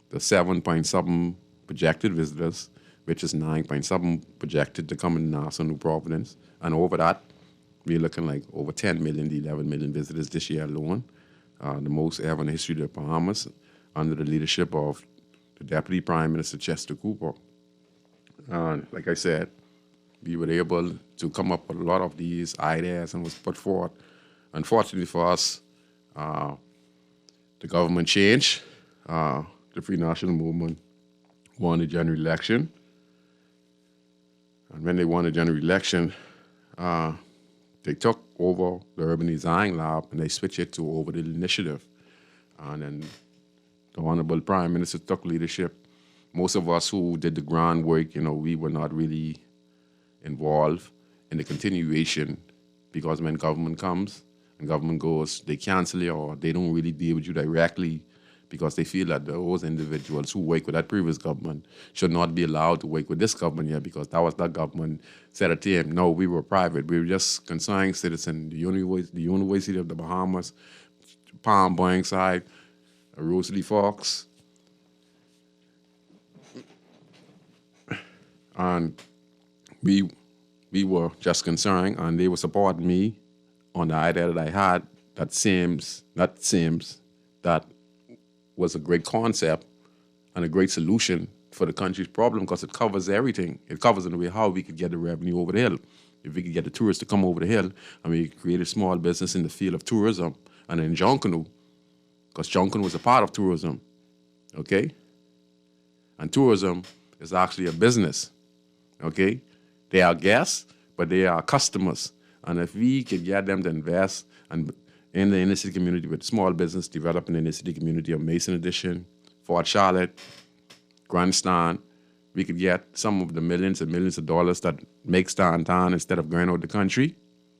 the 7.7 projected visitors, which is 9.7 projected to come in Nassau, New Providence. And over that, we're looking like over 10 million to 11 million visitors this year alone, the most ever in the history of the Bahamas, under the leadership of the Deputy Prime Minister Chester Cooper. Like I said, we were able to come up with a lot of these ideas and was put forward. Unfortunately for us, the government changed. The Free National Movement won the general election. And when they won the general election, they took over the Urban Design Lab and they switched it to Over the Initiative. And then the Honorable Prime Minister took leadership most of us who did the groundwork, we were not really involved in the continuation, because when government comes and government goes, they cancel it or they don't really deal with you directly, because they feel that those individuals who work with that previous government should not be allowed to work with this government here, because that government said at the time, no, we were private. We were just concerned citizens. The University of the Bahamas, Palm Boeing side, Rosalie Fox, and we were just concerned, and they were supporting me on the idea that I had that was a great concept and a great solution for the country's problem, because it covers everything. It covers in a way how we could get the revenue over the hill. If we could get the tourists to come over the hill, and we create a small business in the field of tourism and in Junkanoo, because Junkanoo was a part of tourism, okay? And tourism is actually a business, okay? They are guests, but they are customers. And if we could get them to invest and in the inner city community with small business developing in the inner city community of Mason Addition, Fort Charlotte, Grandstand, we could get some of the millions and millions of dollars that makes downtown, instead of going out the country,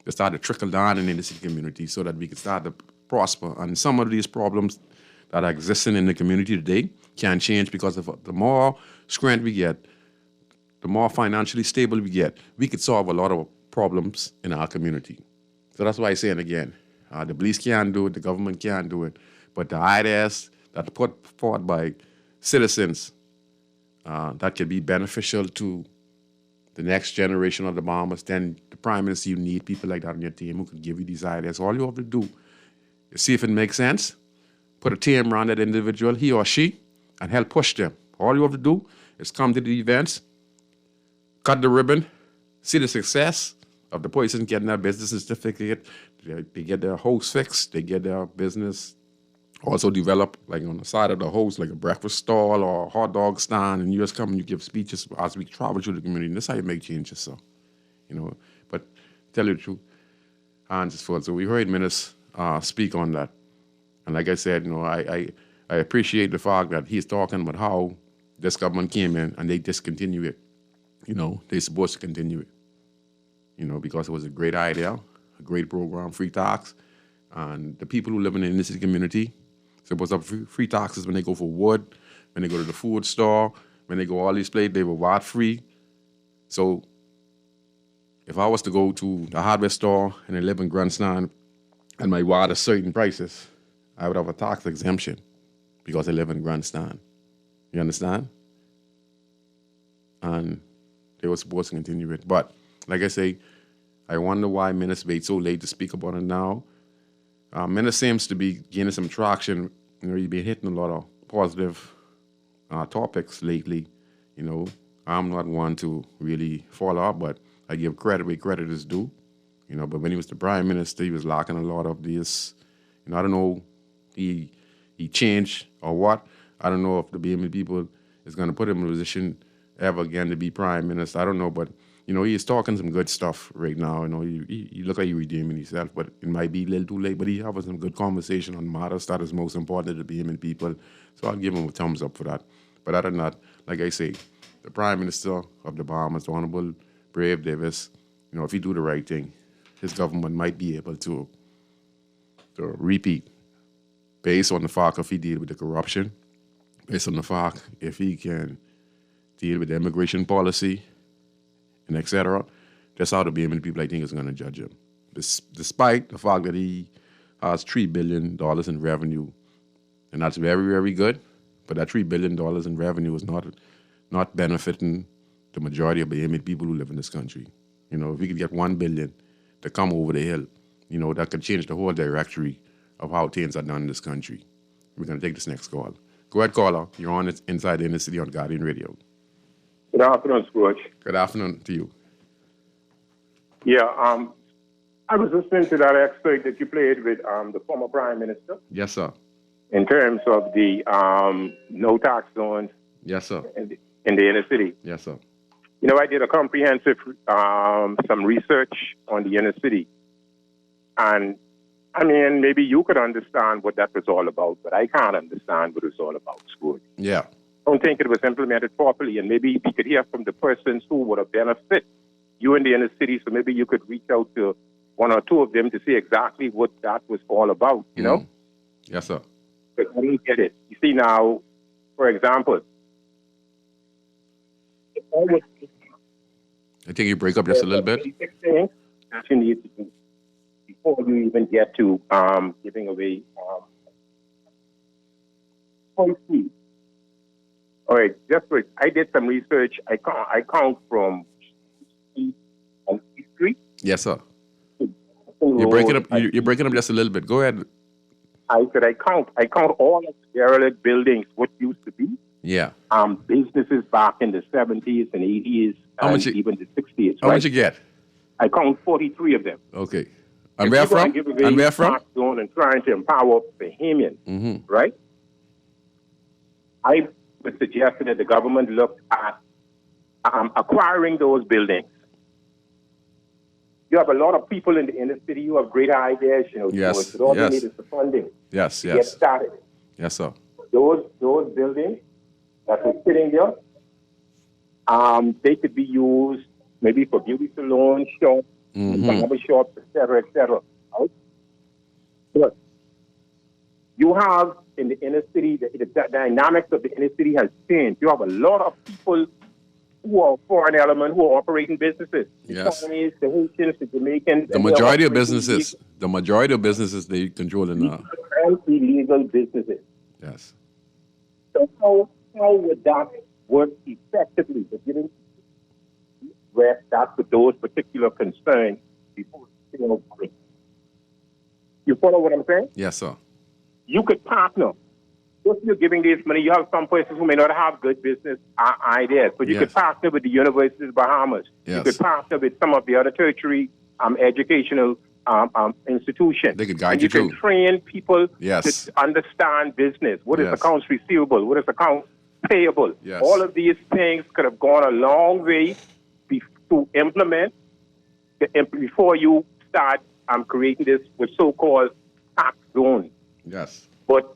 to start to trickle down in the inner city community, so that we could start to prosper. And some of these problems that are existing in the community today can change, because of the more strength we get, the more financially stable we get, we could solve a lot of problems in our community. So that's why I'm saying again, the police can't do it, the government can't do it, but the ideas that are put forward by citizens that can be beneficial to the next generation of the Bahamas, then the Prime Minister, you need people like that on your team who can give you these ideas. All you have to do is see if it makes sense, put a team around that individual, he or she, and help push them. All you have to do is come to the events, cut the ribbon, see the success of the person getting their business certificate, they get their house fixed, they get their business also developed, like on the side of the house, like a breakfast stall or a hot dog stand, and you just come and you give speeches as we travel through the community. And that's how you make changes, so, But tell you the truth, Hans is full. So we heard Minister speak on that. And like I said, I appreciate the fact that he's talking about how this government came in and they discontinue it. They're supposed to continue it, because it was a great idea, a great program, free tax. And the people who live in the inner city community supposed to have free taxes when they go for wood, when they go to the food store, when they go all these places, they were VAT free. So if I was to go to the hardware store and I live in Grandstand and my water certain prices, I would have a tax exemption because I live in Grandstand. You understand? And they were supposed to continue it. But like I say, I wonder why Minister wait so late to speak about it now. Minister seems to be gaining some traction. He's been hitting a lot of positive topics lately. I'm not one to really follow up, but I give credit where credit is due. But when he was the Prime Minister, he was lacking a lot of this. I don't know, he changed or what. I don't know if the BME people is going to put him in a position ever again to be Prime Minister. I don't know, but he's talking some good stuff right now. He look like he's redeeming himself, but it might be a little too late. But he's having some good conversation on matters that is most important to the BME people. So I'll give him a thumbs up for that. But other than that, like I say, the Prime Minister of the Bahamas, the Honorable Brave Davis, if he do the right thing, his government might be able to repeat, based on the fact if he deal with the corruption, based on the fact if he can deal with the immigration policy, and etc. That's how the BME people, I think, is going to judge him. Despite the fact that he has $3 billion in revenue, and that's very, very good, but that $3 billion in revenue is not benefiting the majority of BME people who live in this country. If we could get $1 billion to come over the hill, that could change the whole directory of how things are done in this country. We're going to take this next call. Go ahead, caller. You're on Inside the Inner City on Guardian Radio. Good afternoon, Scrooge. Good afternoon to you. Yeah, I was listening to that excerpt that you played with the former Prime Minister. Yes, sir. In terms of the no tax zones. Yes, sir. In the inner city. Yes, sir. I did a comprehensive some research on the inner city, and maybe you could understand what that was all about, but I can't understand what it's all about, Scrooge. Yeah. don't think it was implemented properly. And maybe we could hear from the persons who would have benefit you in the inner city. So maybe you could reach out to one or two of them to see exactly what that was all about, you know? Yes, sir. But I didn't get it. You see now, for example, I think you break up just a little bit. That you need to do before you even get to giving away policy. All right, just wait. I did some research. I count from East and East Street. Yes, sir. You're breaking up. You're breaking up just a little bit. Go ahead. I said I count all of the derelict buildings, what used to be. Yeah. Businesses back in the 70s and 80s and even the 60s. How much you get? I count 43 of them. Okay. And where from? And where from? And trying to empower Bahamians, right? I would suggest that the government look at acquiring those buildings. You have a lot of people in the inner city. You have great ideas, you know. Yes. So all you need is the funding. Yes. To get started. Yes, sir. Those buildings that are sitting there, they could be used maybe for beauty salons, shops, barber shops, etc., etc. Right? But you have in the inner city, the dynamics of the inner city has changed. You have a lot of people who are foreign element who are operating businesses. Yes. The Chinese, the Haitians, the Jamaicans. The majority of businesses, they control in now. And illegal businesses. Yes. So how would that work effectively? If you didn't address that with those particular concerns before you follow what I'm saying? Yes, sir. You could partner. If you're giving this money, you have some persons who may not have good business ideas, but you could partner with the University of Bahamas. Yes. You could partner with some of the other tertiary educational institutions. They could guide you through. can train people Yes. to understand business. What is accounts receivable? What is accounts payable? Yes. All of these things could have gone a long way to implement before you start creating this with so-called tax zone. Yes. But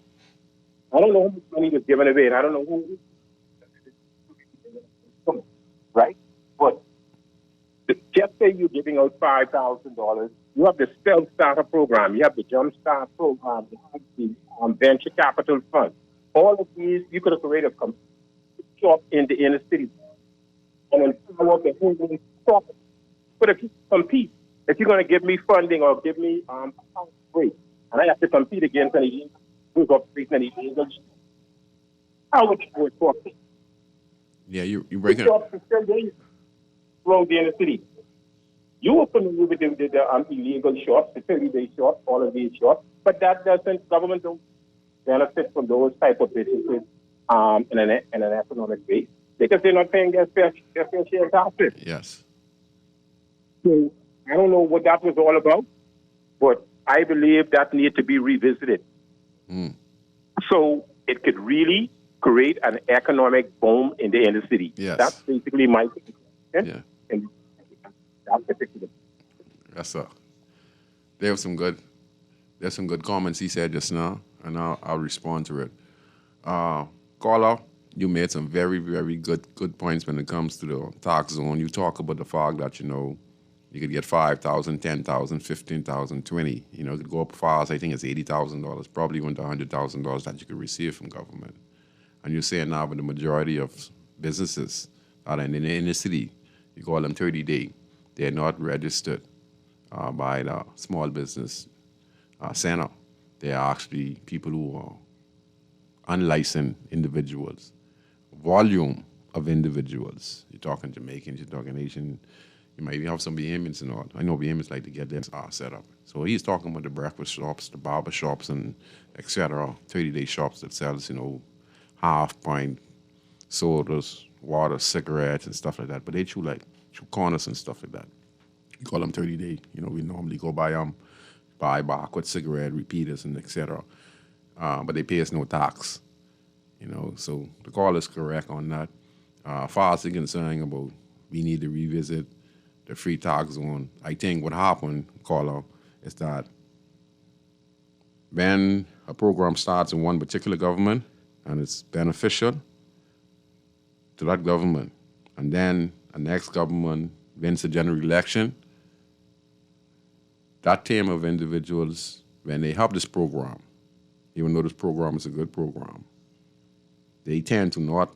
I don't know how much money was given away, and I don't know who. Right? But just say you're giving out $5,000. You have the self-starter program. You have the jump start program. You have the venture capital fund. All of these, you could have created a shop in the inner city and empower the whole profit. But if you compete, if you're going to give me funding or give me account rate, and I have to compete against any who's operating any illegal, how would you do it for me? Yeah, you're breaking up. Throughout the inner city. You are familiar with the illegal shops, the 30-day shops, all of these shops, but that doesn't, government don't benefit from those type of businesses in an economic way because they're not paying their fair share of taxes. Yes. So I don't know what that was all about, but I believe that needs to be revisited. So it could really create an economic boom in the inner city. Yes. That's basically my thing. Yeah. And that particular. Yes, sir. There's some good comments he said just now, and I'll respond to it. Caller, you made some very, very good points when it comes to the tax zone. You talk about the fact that, you could get 5,000, 10,000, 15,000, 20. It could go up as far as I think it's $80,000, probably went to $100,000 that you could receive from government. And you're saying now with the majority of businesses that are in the inner city, you call them 30-day, they're not registered by the small business center. They are actually people who are unlicensed individuals. Volume of individuals. You're talking Jamaicans, you're talking Asian. You might even have some Bahamians and all. I know Bahamians like to get their set up. So he's talking about the breakfast shops, the barber shops, and et cetera, 30-day shops that sells, half-pint sodas, water, cigarettes, and stuff like that. But they chew corners and stuff like that. You call them 30-day. We normally go buy barcode cigarette repeaters and et cetera. But they pay us no tax. So the call is correct on that. Far as they're concerned about we need to revisit the free tax zone. I think what happened, caller, is that when a program starts in one particular government and it's beneficial, to that government, and then the next government wins the general election, that team of individuals, when they have this program, even though this program is a good program, they tend to not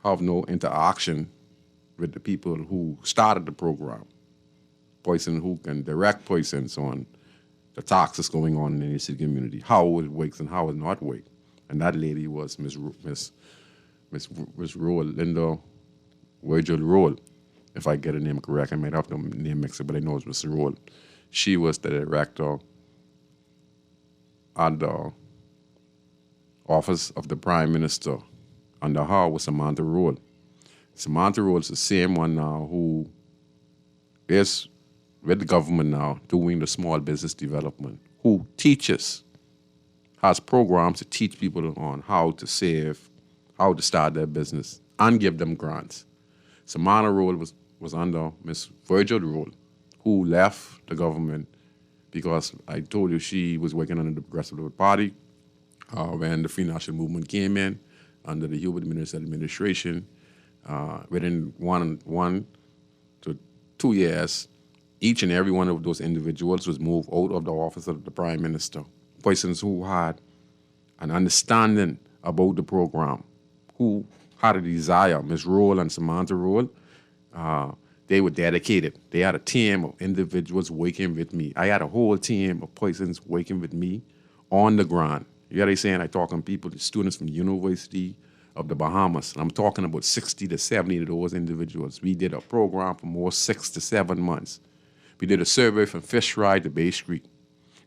have no interaction with the people who started the program, person who can direct persons on the taxes going on in any city community, how it works and how it not work. And that lady was Miss Linda Virgil Roll, if I get her name correct. I might have the name mixed up, but I know it's Miss Roll. She was the director at the office of the Prime Minister. Under her was Samantha Roll. Samantha Roll is the same one now who is with the government now doing the small business development, who teaches, has programs to teach people on how to save, how to start their business, and give them grants. Samantha Roll was under Miss Virgil Roll, who left the government because I told you she was working under the Progressive Party when the Free National Movement came in under the Hubert Minnis administration. Within 1 to 2 years, each and every one of those individuals was moved out of the office of the Prime Minister. Persons who had an understanding about the program, who had a desire. Ms. Roll and Samantha Roll, they were dedicated. They had a team of individuals working with me. I had a whole team of persons working with me on the ground. You know what I'm saying? I talking people, students from the University of the Bahamas. And I'm talking about 60 to 70 of those individuals. We did a program for more 6 to 7 months. We did a survey from Fish Ride to Bay Street.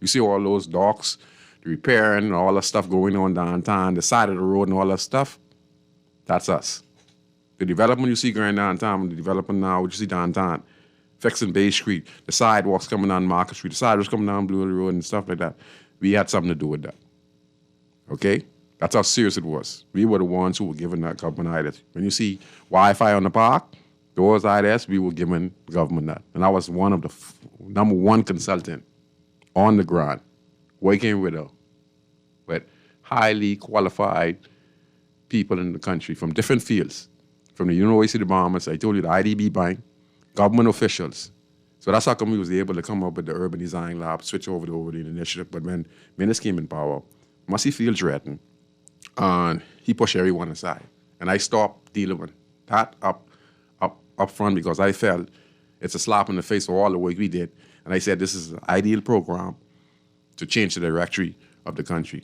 You see all those docks, the repairing, and all that stuff going on downtown, the side of the road and all that stuff. That's us. The development you see going downtown, the development now, what you see downtown, fixing Bay Street, the sidewalks coming down Market Street, the sidewalks coming down Blue Road and stuff like that. We had something to do with that. Okay? That's how serious it was. We were the ones who were giving that government ideas. When you see Wi-Fi on the park, those ideas, we were giving the government that. And I was one of the number one consultant on the ground, working with highly qualified people in the country from different fields, from the University of the Bahamas, I told you, the IDB Bank, government officials. So that's how come we was able to come up with the Urban Design Lab, switch over the initiative. But when Minnis came in power, Massey feel threatened, and he pushed everyone aside. And I stopped dealing with that up front because I felt it's a slap in the face for all the work we did. And I said, this is an ideal program to change the directory of the country.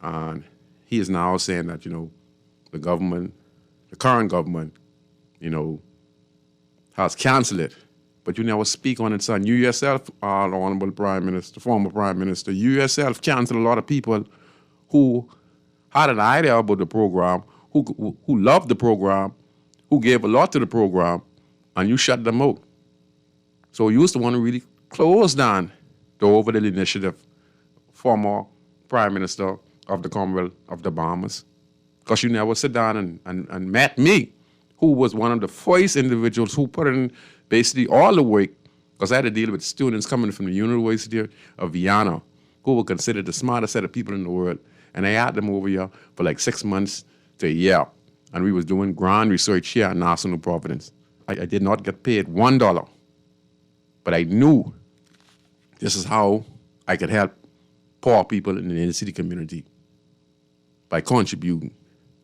And he is now saying that, the government, the current government, has canceled it. But you never speak on it, son. You yourself, Honorable Prime Minister, former Prime Minister, you yourself canceled a lot of people who had an idea about the program, who loved the program, who gave a lot to the program, and you shut them out. So you used to want to really close down the Overland Initiative, former Prime Minister of the Commonwealth of the Bahamas, because you never sit down and met me, who was one of the first individuals who put in basically all the work, because I had to deal with students coming from the University of Vienna, who were considered the smartest set of people in the world. And I had them over here for like 6 months to a year. And we was doing ground research here at National Providence. I did not get paid $1, but I knew this is how I could help poor people in the inner city community by contributing.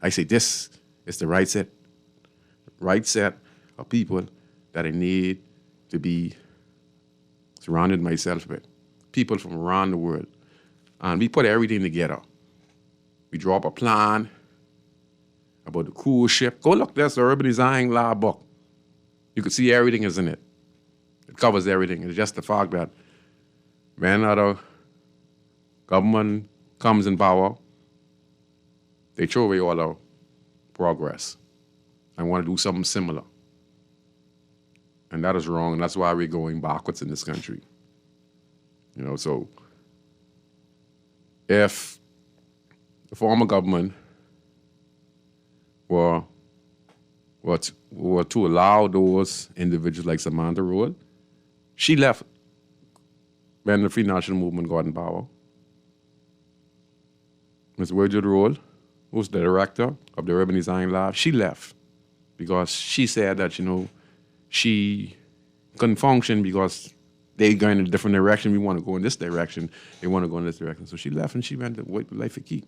I say this is the right set of people that I need to be surrounded myself with, people from around the world. And we put everything together. We draw up a plan about the cruise ship. Go look, there's the Urban Design Lab book. You can see everything is in it. It covers everything. It's just the fact that when other government comes in power, they throw away all our progress and want to do something similar. And that is wrong, and that's why we're going backwards in this country. So if the former government were to allow those individuals like Samantha Roll, she left when the Free National Movement got in power. Ms. Virgil Roll who's the director of the Urban Design Lab, she left because she said that, she couldn't function because they going in a different direction. We want to go in this direction. They want to go in this direction. So she left and she went to work with Life for Key.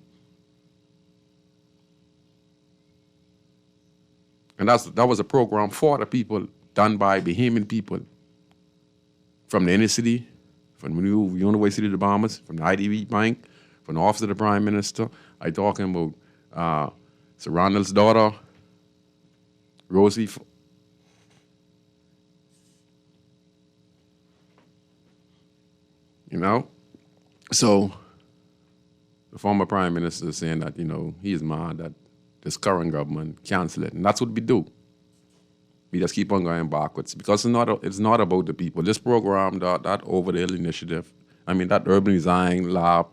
And that was a program for the people, done by Bahamian people from the inner city, from the new University of the Bahamas, from the IDB Bank, from the Office of the Prime Minister. I talking about Sir Ronald's daughter, Rosie. So the former Prime Minister is saying that, he's mad that this current government cancel it. And that's what we do. We just keep on going backwards because it's not about the people. This program, that Over the Hill initiative, that Urban Design Lab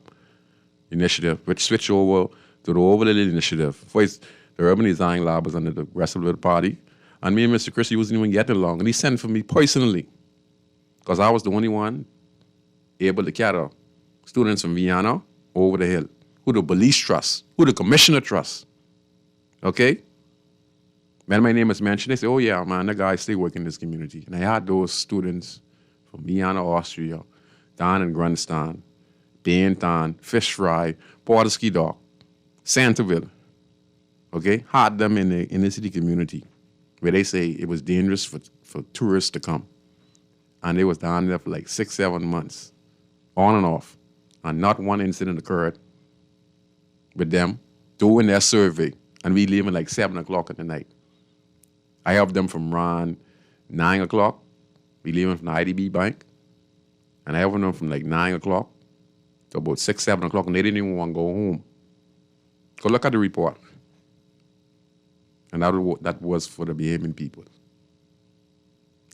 initiative, which switched over to the Over the Hill initiative. First, the Urban Design Lab was under the rest of the party. And me and Mr. Christie wasn't even getting along. And he sent for me personally because I was the only one able to carry students from Vienna over the hill, who the police trust, who the commissioner trusts. Okay? When my name is mentioned, they say, oh yeah, man, the guy still working in this community. And I had those students from Vienna, Austria, down in Grandstand, Bainton, Fish Fry, Porterski Dock, Centerville. Okay? Had them in the city community where they say it was dangerous for tourists to come. And they was down there for like 6-7 months, on and off. And not one incident occurred with them doing their survey. And we leaving like 7 o'clock at the night. I have them from around 9 o'clock. We leaving from the IDB Bank. And I have them from like 9 o'clock to about 6-7 o'clock, and they didn't even want to go home. Go look at the report. And that was for the Bahamian people.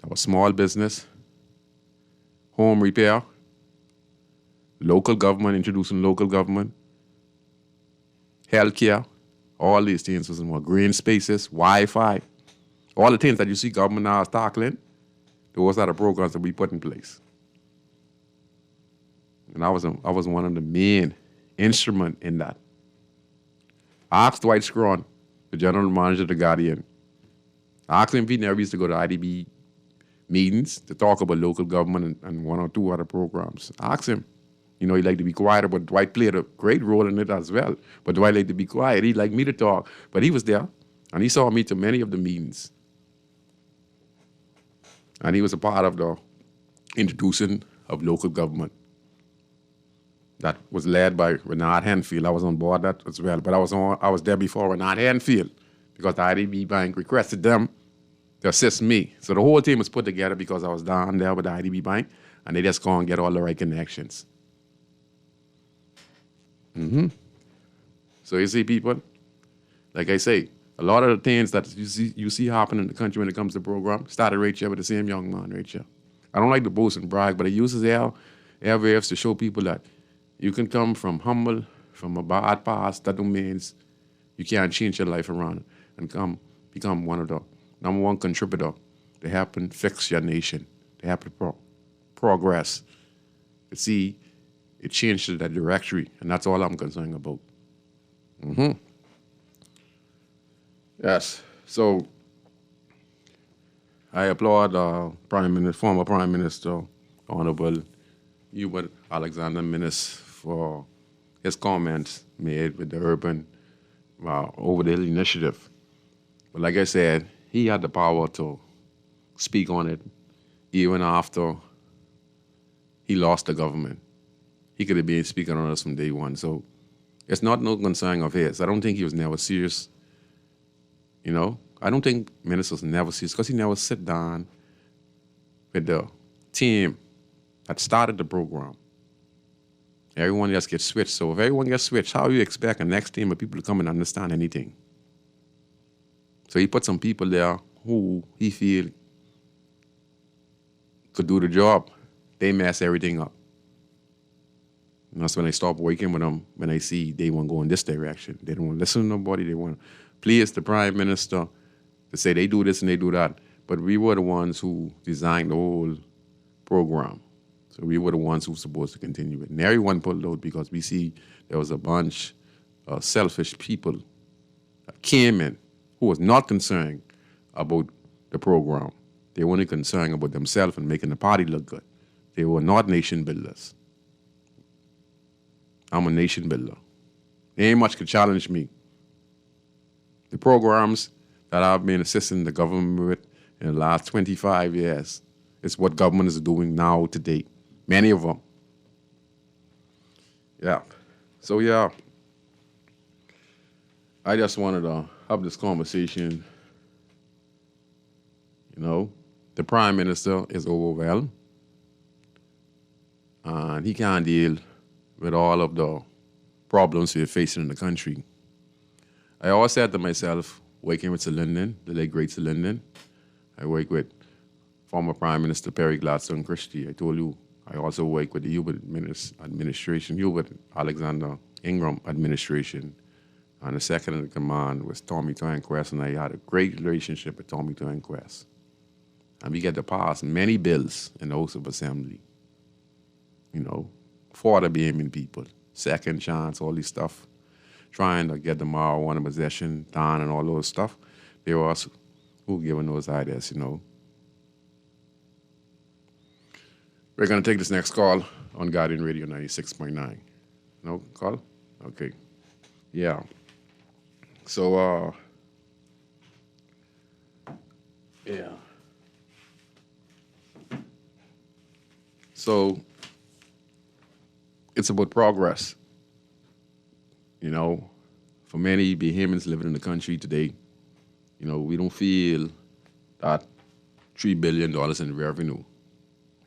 That was small business, home repair, local government, introducing local government, healthcare, all these things was more green spaces, Wi-Fi, all the things that you see government now is tackling, those are the programs that we put in place. And I was one of the main instrument in that. I asked Dwight Scron, the general manager of the Guardian, I asked him if he never used to go to IDB meetings to talk about local government and one or two other programs. I asked him. He liked to be quiet, but Dwight played a great role in it as well. But Dwight liked to be quiet. He liked me to talk. But he was there, and he saw me to many of the meetings. And he was a part of the introducing of local government. That was led by Renard Henfield. I was on board that as well. But I was there before Renard Henfield because the IDB Bank requested them to assist me. So the whole team was put together because I was down there with the IDB Bank, and they just go and get all the right connections. So you see, people, like I say, a lot of the things that you see happening in the country when it comes to program started right here with the same young man right here. I don't like to boast and brag, but he uses airwaves to show people that you can come from humble, from a bad past. That don't mean you can't change your life around and become one of the number one contributor to help and fix your nation, to help it progress, to see it changed the directory, and that's all I'm concerned about. Yes, so I applaud former Prime Minister, Honorable Hubert Alexander Minnis, for his comments made with the Urban Over the Hill initiative. But like I said, he had the power to speak on it even after he lost the government. He could have been speaking on us from day one. So it's not no concern of his. I don't think he was never serious. I don't think Minister was never serious because he never sit down with the team that started the program. Everyone just gets switched. So if everyone gets switched, how do you expect the next team of people to come and understand anything? So he put some people there who he feel could do the job. They mess everything up. And that's when I stop working with them, when I see they want to go in this direction. They don't want to listen to nobody. They want to please the Prime Minister to say they do this and they do that. But we were the ones who designed the whole program. So we were the ones who were supposed to continue it. And everyone pulled out because we see there was a bunch selfish people that came in who was not concerned about the program. They were only concerned about themselves and making the party look good. They were not nation builders. I'm a nation builder. There ain't much could challenge me. The programs that I've been assisting the government with in the last 25 years is what government is doing now to date. Many of them. Yeah. So, yeah, I just wanted to have this conversation. You know, the Prime Minister is overwhelmed, and he can't deal with all of the problems we're facing in the country. I always said to myself, working with Sir Lyndon, the late great Sir Lyndon, I work with former Prime Minister Perry Gladstone Christie. I told you I also work with the Hubert administration, Hubert Alexander Ingram administration. And the second in command was Tommy Turnquest, and I had a great relationship with Tommy Turnquest. And we get to pass many bills in the House of Assembly. You know, for the Bahamian people, second chance, all this stuff, trying to get the marijuana possession down and all those stuff. They were us who given those ideas, you know. We're going to take this next call on Guardian Radio 96.9. No call? Okay. Yeah. So, yeah. So, it's about progress. You know, for many Bahamians living in the country today, you know, we don't feel that $3 billion in revenue.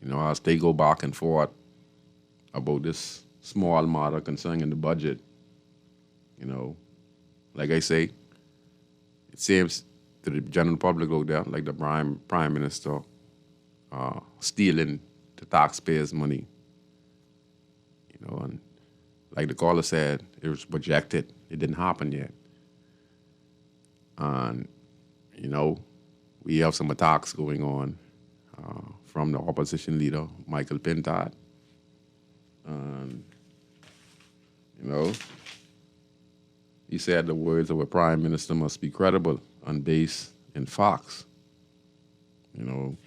You know, as they go back and forth about this small matter concerning the budget, you know, like I say, it seems to the general public out there like the Prime Minister stealing the taxpayers' money. You know, and like the caller said, it was projected. It didn't happen yet. And, you know, we have some attacks going on from the opposition leader, Michael Pintard. And, you know, he said the words of a prime minister must be credible and based in facts. You know,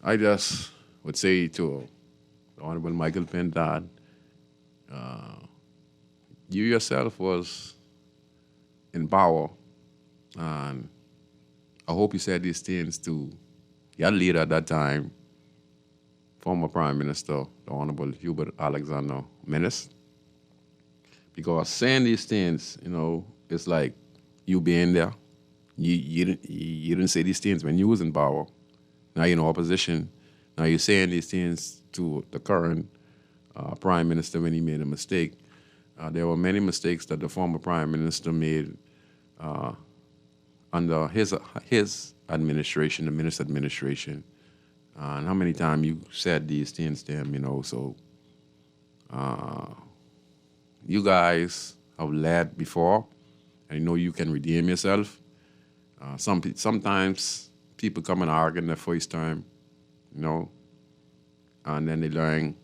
I just would say to the Honorable Michael Pintard, you yourself was in power, and I hope you said these things to your leader at that time, former Prime Minister, the Honorable Hubert Alexander Menace. Because saying these things, you know, it's like you being there. You didn't say these things when you was in power. Now you're in opposition. Now you're saying these things to the current Prime Minister when he made a mistake. There were many mistakes that the former Prime Minister made under his administration, the Minister administration. And how many times you said these things to him, you know, so you guys have led before, and you know you can redeem yourself. Sometimes people come and argue in their first time, you know, and then they learn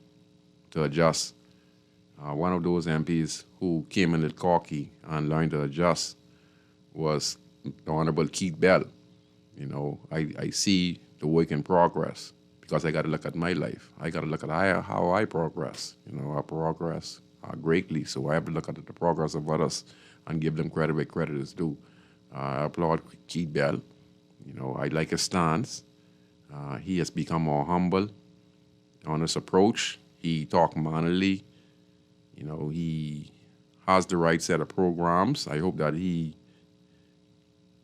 to adjust. One of those MPs who came in at cocky and learned to adjust was the Honorable Keith Bell. You know, I see the work in progress because I got to look at my life. I got to look at how I progress. You know, I progress greatly, so I have to look at the progress of others and give them credit where credit is due. I applaud Keith Bell. You know, I like his stance. He has become more humble on his approach. He talks mannerly. You know, he has the right set of programs. I hope that he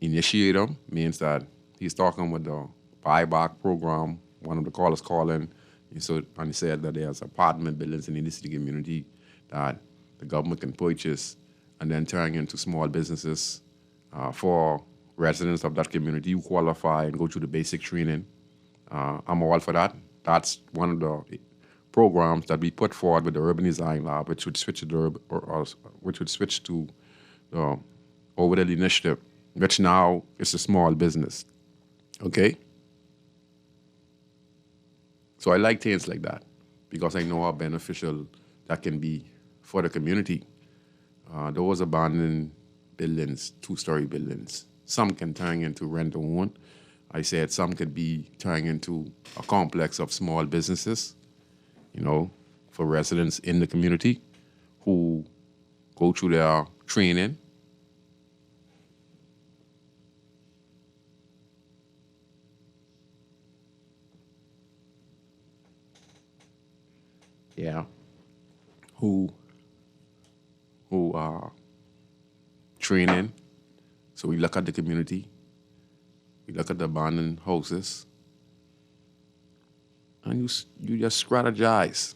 initiate them. Means that he's talking with the buyback program. One of the callers calling, and he said that there's apartment buildings in the city community that the government can purchase and then turn into small businesses for residents of that community who qualify and go through the basic training. I'm all for that. That's one of the programs that we put forward with the Urban Design Lab, which would switch to the Overhead Initiative, which now is a small business. Okay? So I like things like that because I know how beneficial that can be for the community. those abandoned buildings, two-story buildings, some can turn into rent-to-own. I said some could be turned into a complex of small businesses, for residents in the community who go through their training. Yeah. Who are training. So we look at the community, we look at the abandoned houses, and you just strategize.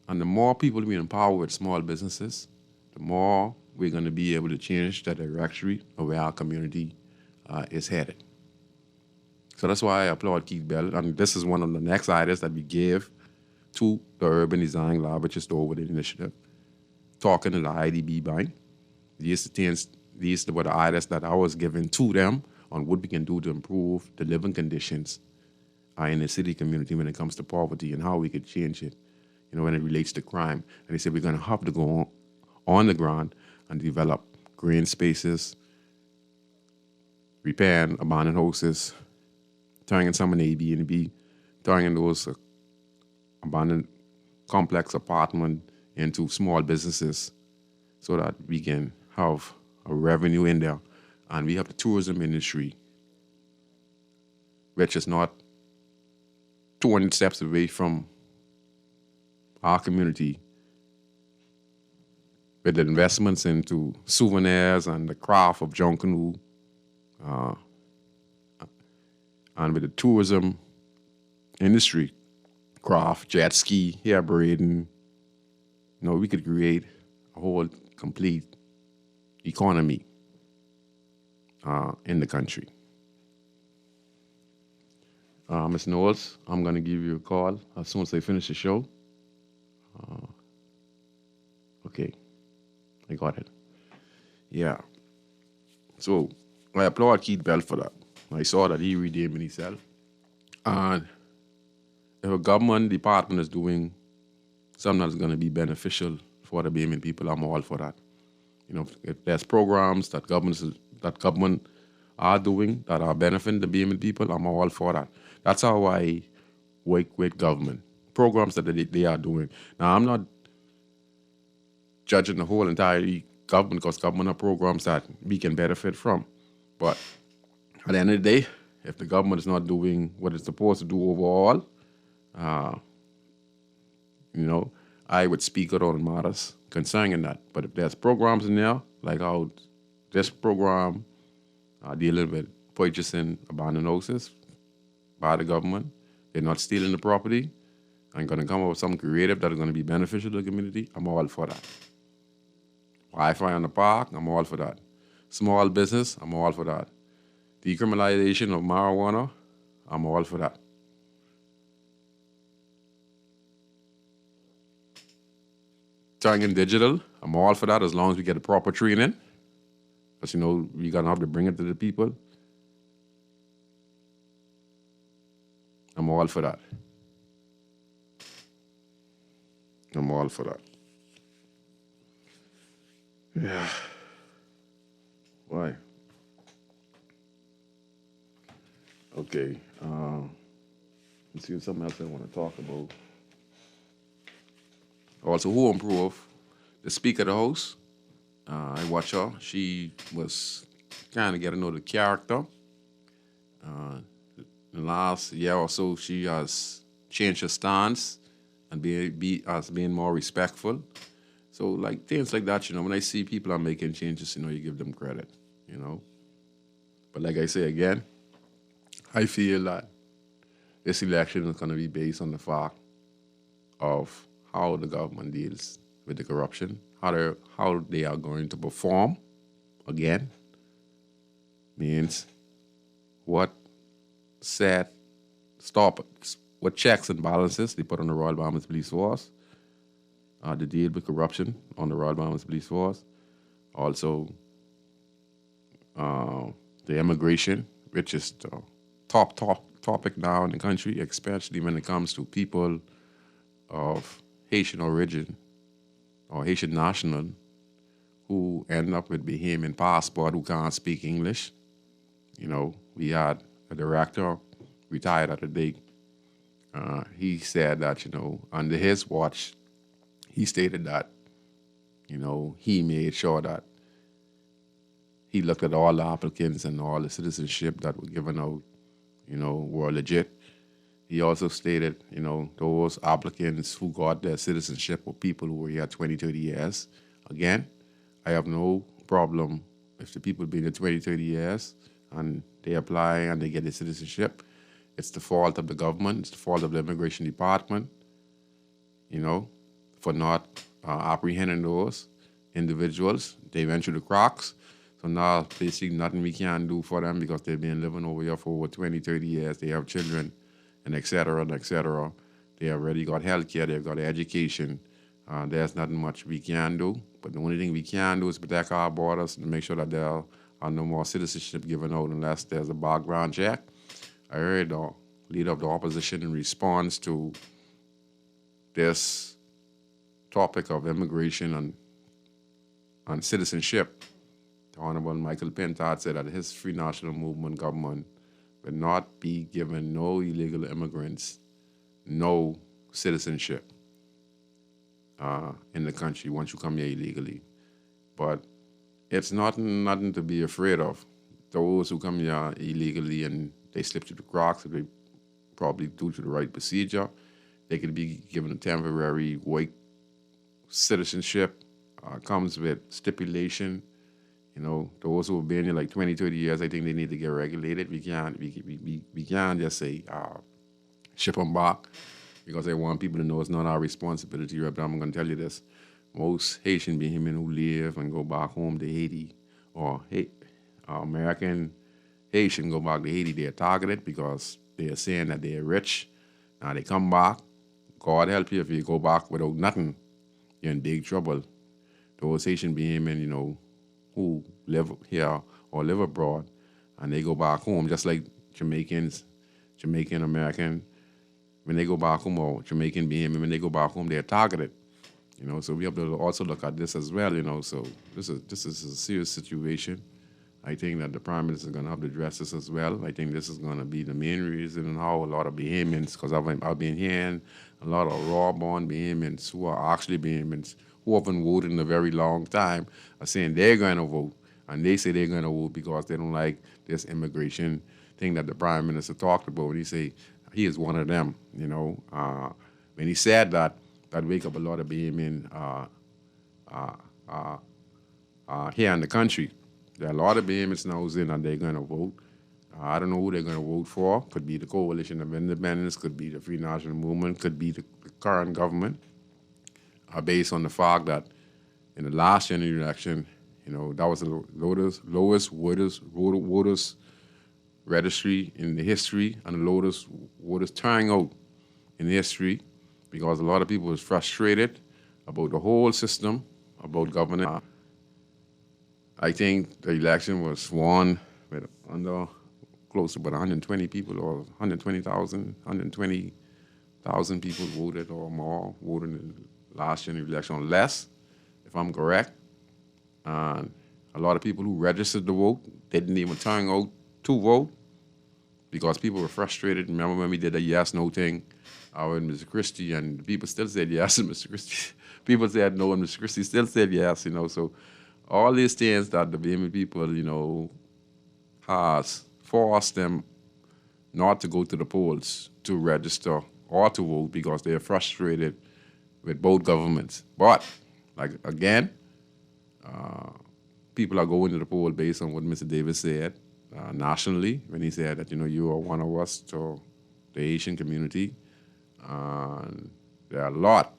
And the more people we empower with small businesses, the more we're going to be able to change the directory of where our community is headed. So that's why I applaud Keith Bell. And this is one of the next items that we gave to the Urban Design Lab, which is the Over the Initiative, talking to the IDB Bank. These were the items that I was giving to them on what we can do to improve the living conditions in the city community when it comes to poverty and how we could change it, when it relates to crime. And they said we're going to have to go on the ground and develop green spaces, repairing abandoned houses, turning some in Airbnb, turning those abandoned complex apartment into small businesses so that we can have a revenue in there. And we have the tourism industry, which is not 200 steps away from our community, with the investments into souvenirs and the craft of Junkanoo, and with the tourism industry, craft, jet ski, hair braiding, we could create a whole complete economy in the country. Ms. Knowles, I'm going to give you a call as soon as I finish the show. Okay, I got it. Yeah. So I applaud Keith Bell for that. I saw that he redeemed himself. And if a government department is doing something that's going to be beneficial for the Bahamian people, I'm all for that. If there's programs that government are doing that are benefiting the Bahamian people, I'm all for that. That's how I work with government. Programs that they are doing. Now, I'm not judging the whole entire government because government are programs that we can benefit from. But at the end of the day, if the government is not doing what it's supposed to do overall, I would speak out on matters concerning that. But if there's programs in there, like how this program dealing with purchasing abandoned houses by the government, they're not stealing the property, and going to come up with something creative that is going to be beneficial to the community, I'm all for that. Wi-Fi on the park, I'm all for that. Small business, I'm all for that. Decriminalization of marijuana, I'm all for that. Turning digital, I'm all for that as long as we get the proper training. Because, we're going to have to bring it to the people. I'm all for that. I'm all for that. Yeah. Why? Okay. Let's see something else I want to talk about. Also, who improved? The Speaker of the House. I watch her. She was kind of getting to know the character. The last year or so, she has changed her stance and being more respectful. So, like, things like that, when I see people are making changes, you give them credit, But like I say again, I feel that this election is going to be based on the fact of how the government deals with the corruption, how they are going to perform again, means what what checks and balances they put on the Royal Bahamas Police Force, the deal with corruption on the Royal Bahamas Police Force, also the immigration, which is the top topic now in the country, especially when it comes to people of Haitian origin or Haitian national who end up with Bahamian passport who can't speak English. You know, we had a director retired at the date. He said that, you know, under his watch, he stated that, you know, he made sure that he looked at all the applicants and all the citizenship that were given out, you know, were legit. He also stated, you know, those applicants who got their citizenship were people who were here 20, 30 years. Again, I have no problem if the people been here 20, 30 years and they apply and they get their citizenship. It's the fault of the government. It's the fault of the immigration department, you know, for not apprehending those individuals. They went through the cracks. So now basically nothing we can do for them because they've been living over here for over 20, 30 years. They have children and et cetera, and et cetera. They already got health care. They've got education. There's nothing much we can do. But the only thing we can do is protect our borders and make sure that there are no more citizenship given out unless there's a background check. I heard the leader of the opposition in response to this topic of immigration and citizenship. The Honorable Michael Pintard said that his Free National Movement government would not be given no illegal immigrants, no citizenship in the country once you come here illegally. But it's nothing to be afraid of. Those who come here illegally and they slip through the cracks, if they probably due to the right procedure, they could be given a temporary white citizenship. Comes with stipulation. You know, those who have been here like 20, 30 years, I think they need to get regulated. We can't just say ship them back because I want people to know it's not our responsibility. But I'm going to tell you this. Most Haitian Bahamian who live and go back home to Haiti or American Haitian go back to Haiti, they're targeted because they're saying that they're rich. Now they come back. God help you if you go back without nothing. You're in big trouble. Those Haitian Bahamian, you know, who live here or live abroad, and they go back home, just like Jamaican American, when they go back home, or Jamaican Bahamian, when they go back home, they're targeted. You know, so we have to also look at this as well. You know, so this is a serious situation. I think that the Prime Minister is going to have to address this as well. I think this is going to be the main reason how a lot of Bahamians, because I've been hearing a lot of raw-born Bahamians who are actually Bahamians who haven't voted in a very long time are saying they're going to vote. And they say they're going to vote because they don't like this immigration thing that the Prime Minister talked about. And he say he is one of them, you know. When he said that wake up a lot of Bahamian here in the country. There are a lot of Bahamians now who's in and they're going to vote. I don't know who they're going to vote for. Could be the Coalition of Independence, could be the Free National Movement, could be the current government. Based on the fact that in the last general election, you know, that was the lowest voters registry in the history and the lowest voters turnout in history because a lot of people was frustrated about the whole system, about governance. I think the election was won with under close to about 120 people or 120,000 people voted or more voted in the last general election, less, if I'm correct. And a lot of people who registered to vote didn't even turn out to vote because people were frustrated. Remember when we did a yes-no thing with Mr. Christie, and people still said yes to Mr. Christie. People said no, and Mr. Christie still said yes, you know. So all these things that the Bahamian people, you know, has forced them not to go to the polls to register or to vote because they're frustrated with both governments. But, like, again, people are going to the poll based on what Mr. Davis said nationally when he said that, you know, you are one of us to the Asian community. There are a lot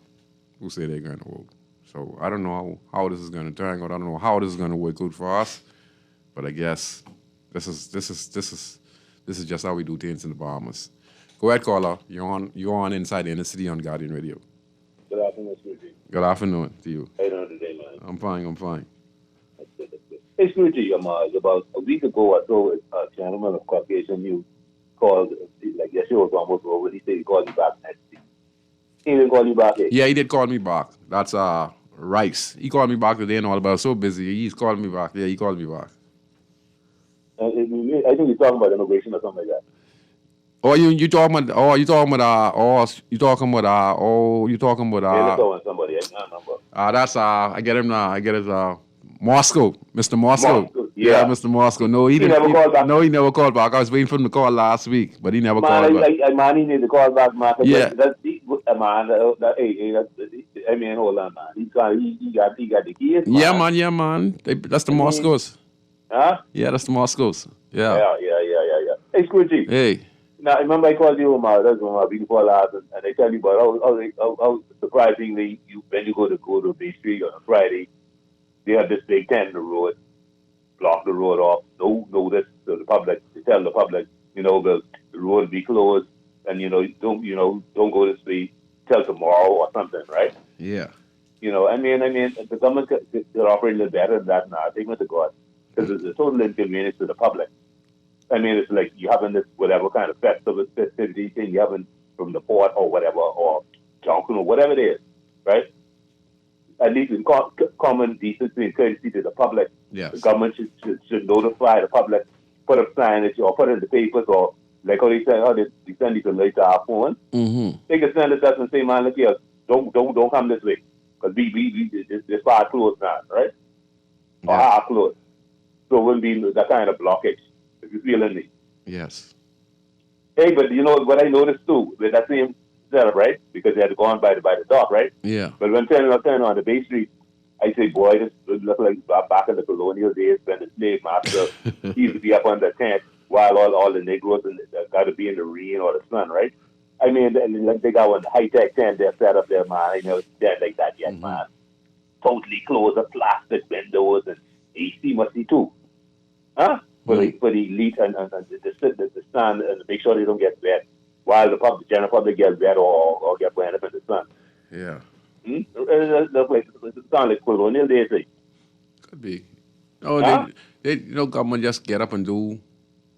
who say they're going to vote. So I don't know how this is going to turn out. I don't know how this is going to work out for us. But I guess this is just how we do things in the Bahamas. Go ahead, caller. You're on Inside the Inner City on Guardian Radio. Good afternoon, Scrooge. Good afternoon to you. How you doing today, man? I'm fine. That's good. Hey, Scrooge, about a week ago, I saw a gentleman of Caucasian youth called, like, your show was almost over. He said he called you back next week. He didn't call you back yet. Yeah, he did call me back. That's Rice. He called me back today and all, but I was so busy. He's calling me back. Yeah, he called me back. I think he's talking about immigration or something like that. Oh, you talking about? Oh, you talking about? You talking about? You talking about? Let's go on somebody. I can't remember. That's I get him now. I get his Moscow, Mr. Moscow. Yeah. Mr. Moscow. No, he didn't. Never called back. No, he never called back. I was waiting for him to call last week, but he never called back. Man, he needs to call back, man. Yeah. Man, I mean, hold on, man. He got the keys, man. Yeah, man. That's the Moscows. Huh? Yeah, that's the Moscows. Yeah. Yeah. Hey, Scrooge. Hey. Now, remember I called you, that's when I before last, and I tell you about how surprisingly, when you go to Bay Street on a Friday, they have this big tent in the road, block the road off, no notice to the public. They tell the public, the road will be closed, and don't go this way till tomorrow or something, right? Yeah. I mean, the government could operate a little better than that now. I think to God, because it's a total inconvenience to the public. I mean, it's like you having this whatever kind of festivity thing you having from the port or whatever, or Johnson or whatever it is, right? At least in common decency and courtesy to the public, yes. The government should notify the public, put up signage or put it in the papers, or like how they send these alerts to our phone. Mm-hmm. They can send us and say, man, look here, don't come this way, because this part closed now, right? Yeah. Or our closed. So it wouldn't be that kind of blockage. If you feel me. Yes. Hey, but what I noticed too with that same setup, right? Because they had gone by the dock, right? Yeah. But when turning on the Bay Street, I say, boy, this look like back in the colonial days when the slave master he used to be up on the tent while all the Negroes got to be in the rain or the sun, right? I mean, they got one high tech tent they set up there, man. I never seen that like that yet, man. Totally closed, up plastic windows and AC must be too, huh? For the elite and the sun and make sure they don't get wet while the general public gets wet or get wet up in the sun. Yeah. It sounds like colonial days. Could be. No, they government just get up and do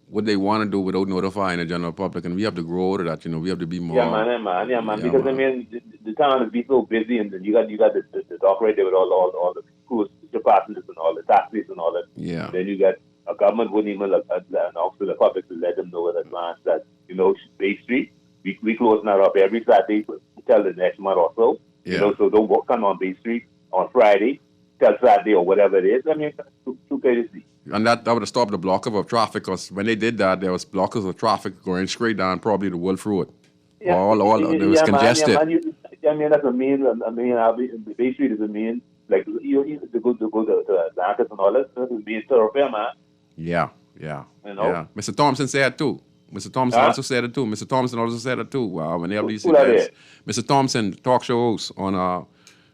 what they want to do without notifying the general public, and we have to grow out of that. We have to be more. Yeah, man. Because I mean, the town is be so busy, and then you got the dock right there with all the cruise passengers and all the taxis and all that. Yeah. Then you got a government wouldn't even announce to the public to let them know in advance that Bay Street we close now up every Saturday till the next month or so. Yeah. So don't come on Bay Street on Friday till Saturday or whatever it is. I mean, too courtesy. And that would have stopped the block of traffic, because when they did that, there was blockers of traffic going straight down probably the Wolf Road. Yeah. It was congested. I mean, that's a mean. Bay Street is a mean. Like you to go to Atlantis and all that. That's a mean thoroughfare, man. Yeah. Yeah. Mr. Thompson said it too. Mr. Thompson also said it too. Mr. Thompson also said it too. Wow, when they have these events. Mr. Thompson, talk show host on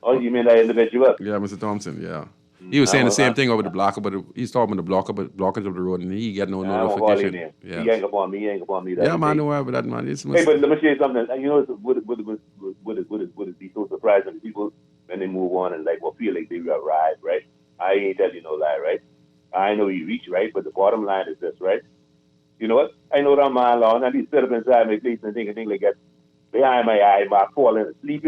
Oh, you mean that individual? Yeah, Mr. Thompson, yeah. He was saying the same thing over the block, but he's talking about the blockage of the road, and he got no notification. Yeah. He ain't up on me. Yeah, man, don't worry about that, man. Hey, but let me show you something. Would it be so surprising to people when they move on and feel like they arrived, right? I ain't telling you no lie, right? I know you reach, right? But the bottom line is this, right? You know what? I know that my lawn, and he sit up inside my place and think like that behind my eye, my falling asleep,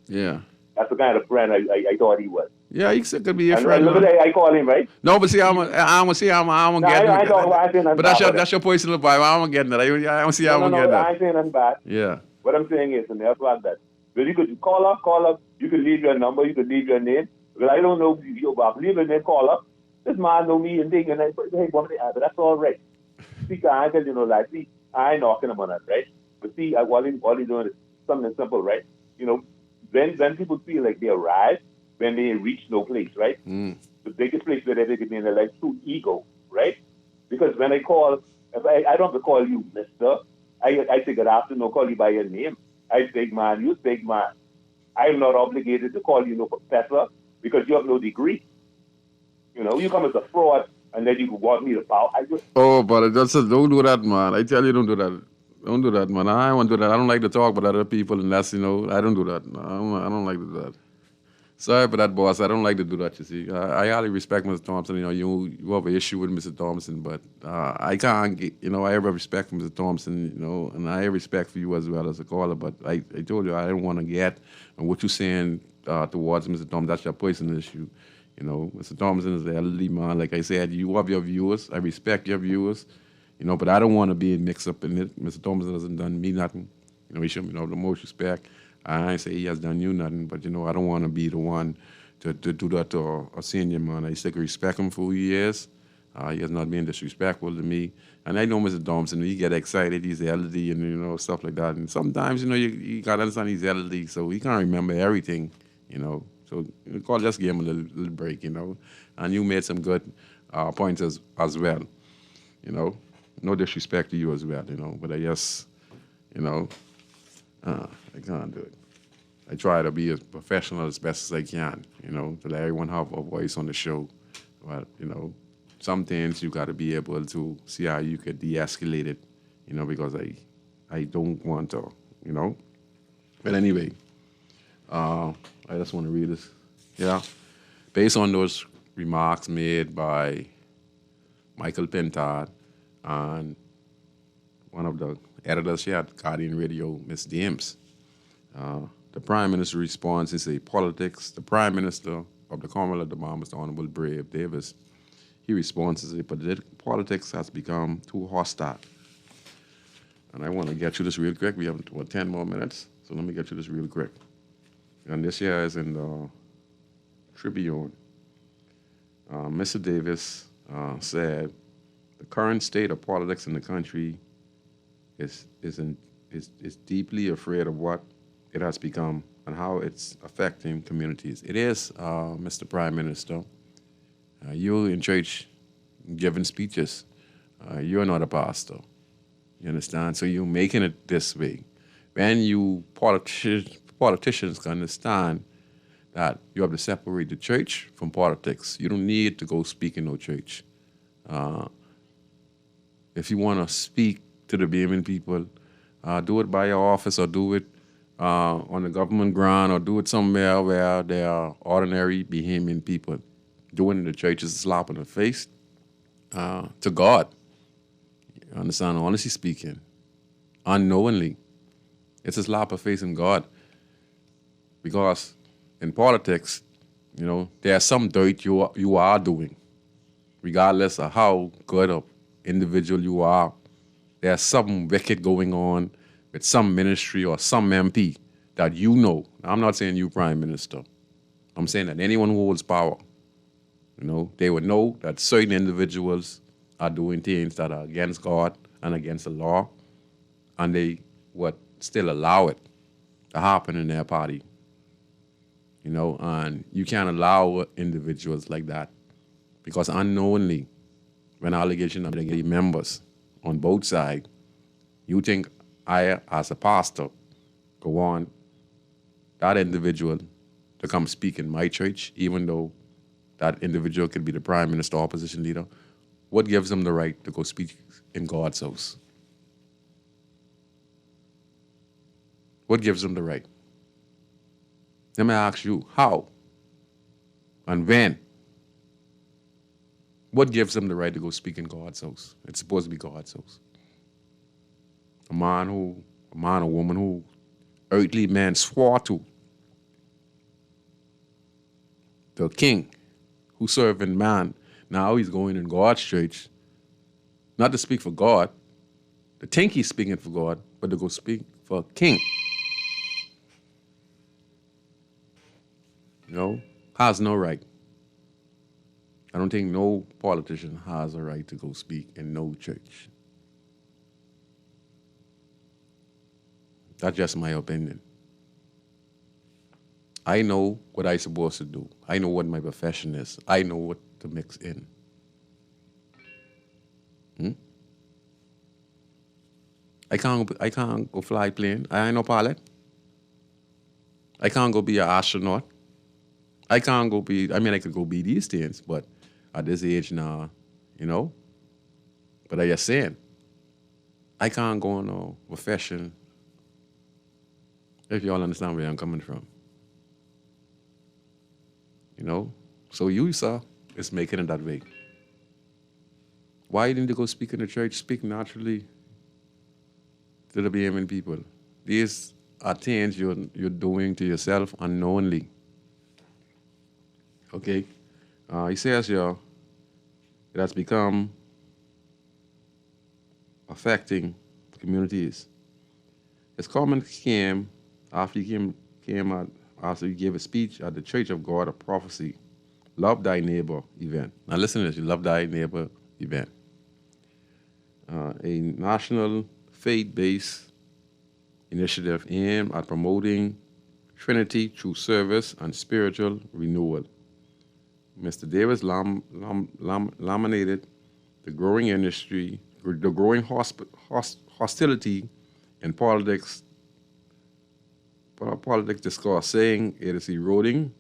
Yeah. That's the kind of friend I thought he was. Yeah, he could be a friend. I call him, right? No, but see, I'm gonna get it. But that's your personal vibe. I'm gonna get that. I don't see how I'm gonna get that. I ain't saying nothing bad. Yeah. What I'm saying is, and that's like that. But you could call up. You could leave your number. You could leave your name. But I don't know you, but leave your name. Call up. This man know me and thing, and I say, hey, but that's all right. See, I tell see, I ain't knocking him on that, right? But see, all he's doing is something simple, right? When people feel like they arrive, when they reach no place, right? The biggest place where they could be in their life through ego, right? Because when I call, if I don't have to call you Mister. I say good afternoon, call you by your name. I big man, you big man. I'm not obligated to call you no professor because you have no degree. You come as a fraud and then you want me to bow. But don't do that, man. I tell you, don't do that. Don't do that, man. I don't want to do that. I don't like to talk about other people unless, I don't do that. I don't like to do that. Sorry for that, boss. I don't like to do that, you see. I highly respect Mr. Thompson. You have an issue with Mr. Thompson, but I can't get, I have respect for Mr. Thompson, and I have respect for you as well as a caller, but I told you I didn't want to get, and what you're saying towards Mr. Thompson. That's your personal issue. You know, Mr. Thompson is the elderly man. Like I said, you have your viewers. I respect your viewers. You know, but I don't want to be mixed up in it. Mr. Thompson hasn't done me nothing. You know, he should, the most respect. I ain't say he has done you nothing, but, I don't want to be the one to do that to a senior man. I still respect him for who he is. He has not been disrespectful to me. And I know Mr. Thompson, he get excited, he's elderly and, stuff like that. And sometimes, you got to understand he's elderly, so he can't remember everything, So God just give him a little break, And you made some good points as well, No disrespect to you as well, But I just, I can't do it. I try to be as professional as best as I can, to let everyone have a voice on the show. But, some things you got to be able to see how you could de-escalate it, because I don't want to, But anyway, I just want to read this. Yeah. Based on those remarks made by Michael Pintard and one of the editors here at Guardian Radio, Ms. James, the Prime Minister's response is politics. The Prime Minister of the Commonwealth of the Bahamas, the Honorable Brave Davis, he responds as politics has become too hostile. And I want to get you this real quick. We have 10 more minutes, so let me get you this real quick. And this here is in the Tribune. Mr. Davis said the current state of politics in the country is deeply afraid of what it has become and how it's affecting communities. It is, Mr. Prime Minister. You're in church giving speeches. You're not a pastor. You understand? So you're making it this way. When you politicians can understand that you have to separate the church from politics. You don't need to go speak in no church. If you want to speak to the Bahamian people, do it by your office or do it on the government ground or do it somewhere where there are ordinary Bahamian people. Doing it in the church is a slap in the face to God. You understand? Honestly speaking, unknowingly, it's a slap in the face in God. Because in politics, there's some dirt you are doing, regardless of how good an individual you are. There's something wicked going on with some ministry or some MP that you know. I'm not saying you Prime Minister. I'm saying that anyone who holds power, they would know that certain individuals are doing things that are against God and against the law, and they would still allow it to happen in their party. And you can't allow individuals like that because unknowingly, when allegations are against members on both sides, you think I, as a pastor, go on that individual to come speak in my church, even though that individual could be the Prime Minister or opposition leader. What gives them the right to go speak in God's house? What gives them the right? Let me ask you, how and when? What gives them the right to go speak in God's house? It's supposed to be God's house. A man or woman who earthly man swore to. The king who served in man, now he's going in God's church, not to speak for God, to think he's speaking for God, but to go speak for a king. Has no right. I don't think no politician has a right to go speak in no church. That's just my opinion. I know what I'm supposed to do. I know what my profession is. I know what to mix in. I can't go fly plane. I ain't no pilot. I can't go be an astronaut. I can't go be, I could go be these things, but at this age now, But I just saying, I can't go on no profession, if you all understand where I'm coming from. So you, sir, is making it that way. Why didn't you go speak in the church? Speak naturally to the Bahamian people. These are things you're doing to yourself unknowingly. Okay? He says here it has become affecting communities. His comment came after after he gave a speech at the Church of God of Prophecy, Love Thy Neighbor event. Now listen to this, Love Thy Neighbor event. A national faith-based initiative aimed at promoting Trinity through service and spiritual renewal. Mr. Davis laminated the growing industry, the growing hostility in politics discourse, saying it is eroding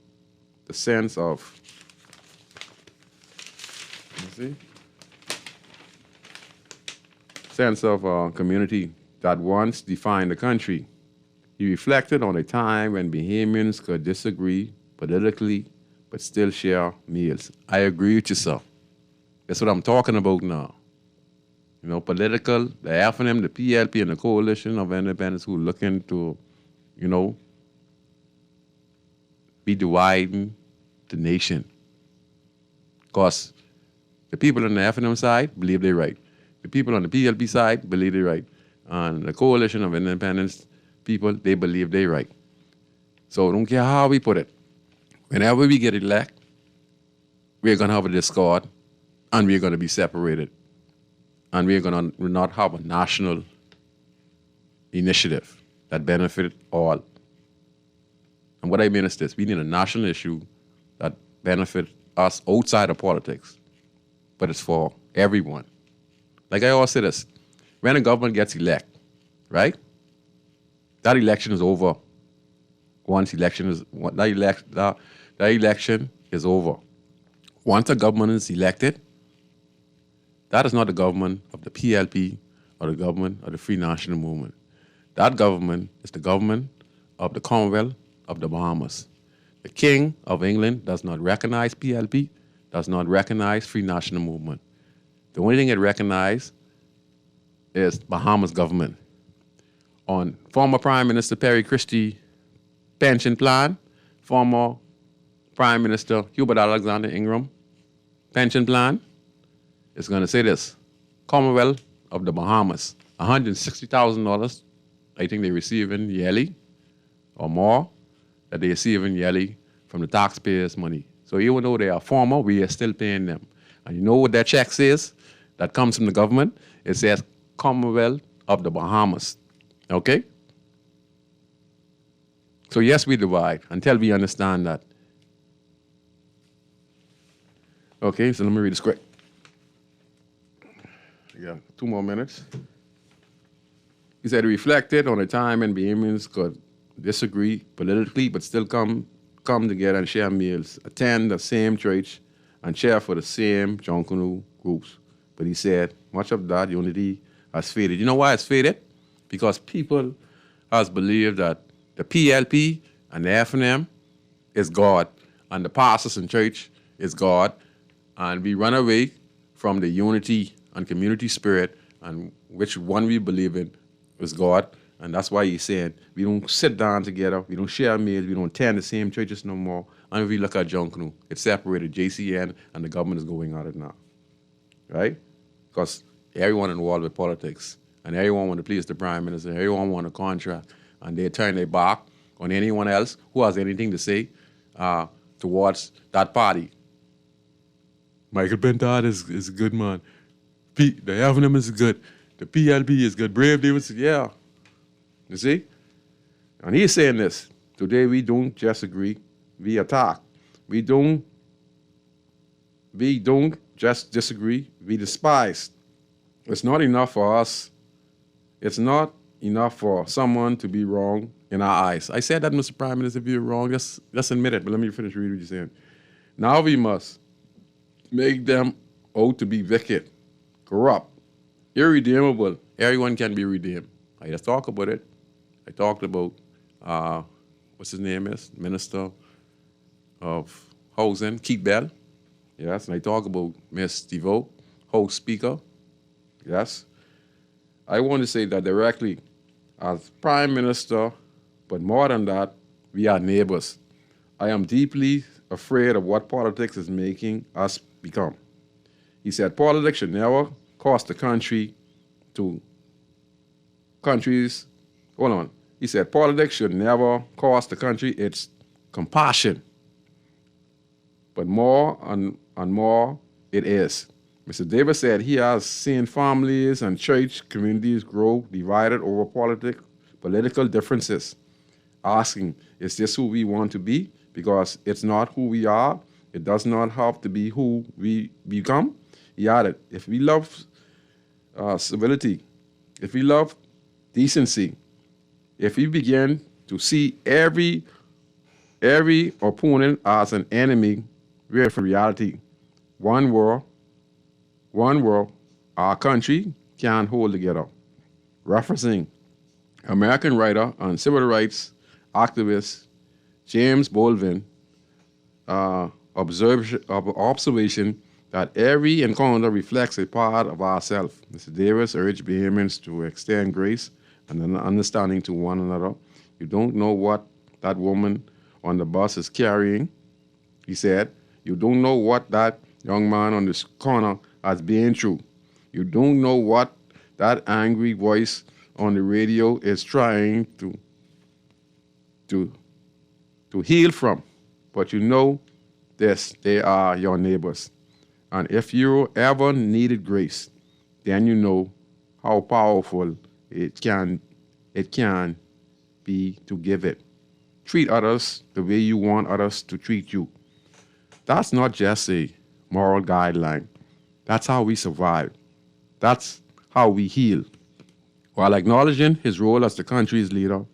the sense of community that once defined the country. He reflected on a time when Bahamians could disagree politically but still share meals. I agree with you, sir. That's what I'm talking about now. You know, political, the FNM, the PLP, and the Coalition of Independents who are looking to, you know, be dividing the nation. Because the people on the FNM side believe they're right. The people on the PLP side believe they're right. And the Coalition of Independents people, they believe they're right. So don't care how we put it. Whenever we get elected, we're going to have a discord and we're going to be separated. And we're going to not have a national initiative that benefits all. And what I mean is this, we need a national issue that benefits us outside of politics, but it's for everyone. Like I always say this, when a government gets elected, right? That election is over. That election is over. Once a government is elected, that is not the government of the PLP or the government of the Free National Movement. That government is the government of the Commonwealth of the Bahamas. The King of England does not recognize PLP, does not recognize Free National Movement. The only thing it recognizes is Bahamas government. On former Prime Minister Perry Christie pension plan, former Prime Minister Hubert Alexander Ingram pension plan, it's going to say this, Commonwealth of the Bahamas, $160,000, I think they receive in yearly, or more, that they receive in yearly from the taxpayers' money. So even though they are former, we are still paying them. And you know what that check says? That comes from the government? It says Commonwealth of the Bahamas. Okay? So yes, we divide until we understand that. Okay, so let me read the script. Yeah, 2 more minutes. He said he reflected on a time when Bahamians could disagree politically but still come together and share meals, attend the same church, and share for the same Jonkunu groups. But he said much of that unity has faded. You know why it's faded? Because people has believed that the PLP and the FNM is God, and the pastors in church is God, and we run away from the unity and community spirit, and which one we believe in is God, and that's why he's saying we don't sit down together, we don't share meals, we don't attend the same churches no more, and if we look at Jonkunu, it's separated, JCN, and the government is going at it now, right? Because everyone involved with politics, and everyone want to please the Prime Minister, everyone want a contract, and they turn their back on anyone else who has anything to say towards that party. Michael Bentard is a good man. The FNM is good. The PLP is good. Brave Davis, yeah. You see? And he's saying this. Today we don't just agree, we attack. We don't just disagree, we despise. It's not enough for us. It's not enough for someone to be wrong in our eyes. I said that, Mr. Prime Minister, if you're wrong, let's admit it, but let me finish reading what you're saying. Now we must make them out to be wicked, corrupt, irredeemable. Everyone can be redeemed. I just talk about it. I talked about, what's his name is? Minister of Housing, Keith Bell. Yes, and I talk about Ms. DeVoe, House Speaker. Yes. I want to say that directly, as Prime Minister, but more than that, we are neighbors. I am deeply afraid of what politics is making us become. He said politics should never cost the country to countries. Hold on. He said politics should never cost the country its compassion, but more and more it is. Mr. Davis said he has seen families and church communities grow divided over political differences, asking, is this who we want to be? Because it's not who we are. It does not have to be who we become. He added, if we love civility, if we love decency, if we begin to see every opponent as an enemy, we're in reality. One world, our country can hold together. Referencing American writer and civil rights activist James Baldwin observation that every encounter reflects a part of ourselves. Mr. Davis urged Bahamians to extend grace and an understanding to one another. You don't know what that woman on the bus is carrying, he said. You don't know what that young man on this corner has been through. You don't know what that angry voice on the radio is trying to heal from. But you know this, they are your neighbors. And if you ever needed grace, then you know how powerful it can be to give it. Treat others the way you want others to treat you. That's not just a moral guideline. That's how we survive. That's how we heal. While acknowledging his role as the country's leader,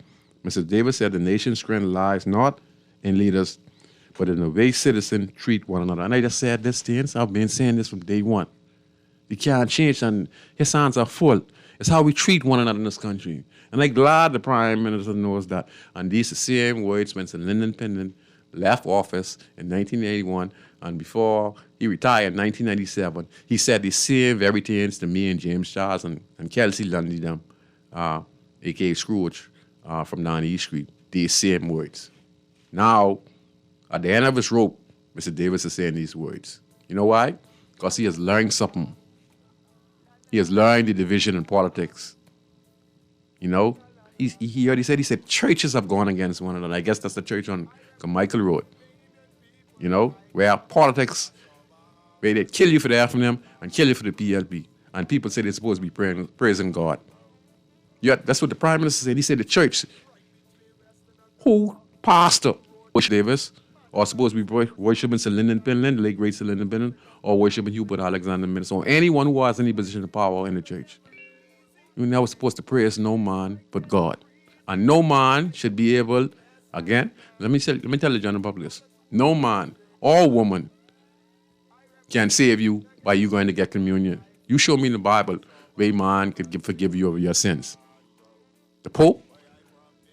Mr. Davis said the nation's strength lies not in leaders, but in the way citizens treat one another. And I just said this, Stance. I've been saying this from day one. We can't change, and his hands are full. It's how we treat one another in this country. And I'm glad the Prime Minister knows that. And these are the same words when Sir Lyndon Pendon left office in 1981, and before he retired in 1997, he said the same very things to me and James Charles and Kelsey Lundy, them, a.k.a. Scrooge, from 90 East Street. These same words. Now, at the end of his rope, Mr. Davis is saying these words. You know why? Because he has learned something. He has learned the division in politics. You know, he already said churches have gone against one another. I guess that's the church on Carmichael Road. You know, where politics, where they kill you for the FNM and kill you for the PLP. And people say they're supposed to be praising God. Yeah, that's what the Prime Minister said. He said the church, who pastor Bush Davis, or supposed to be worshiping Sir Lyndon Pendon, the late great Sir Lyndon Pendon, or worshiping Hubert Alexander Minister, or anyone who has any position of power in the church. You're never supposed to praise no man but God. And no man should be able, again, let me tell the general public this. No man or woman can save you by you going to get communion. You show me in the Bible where man could forgive you of your sins. The Pope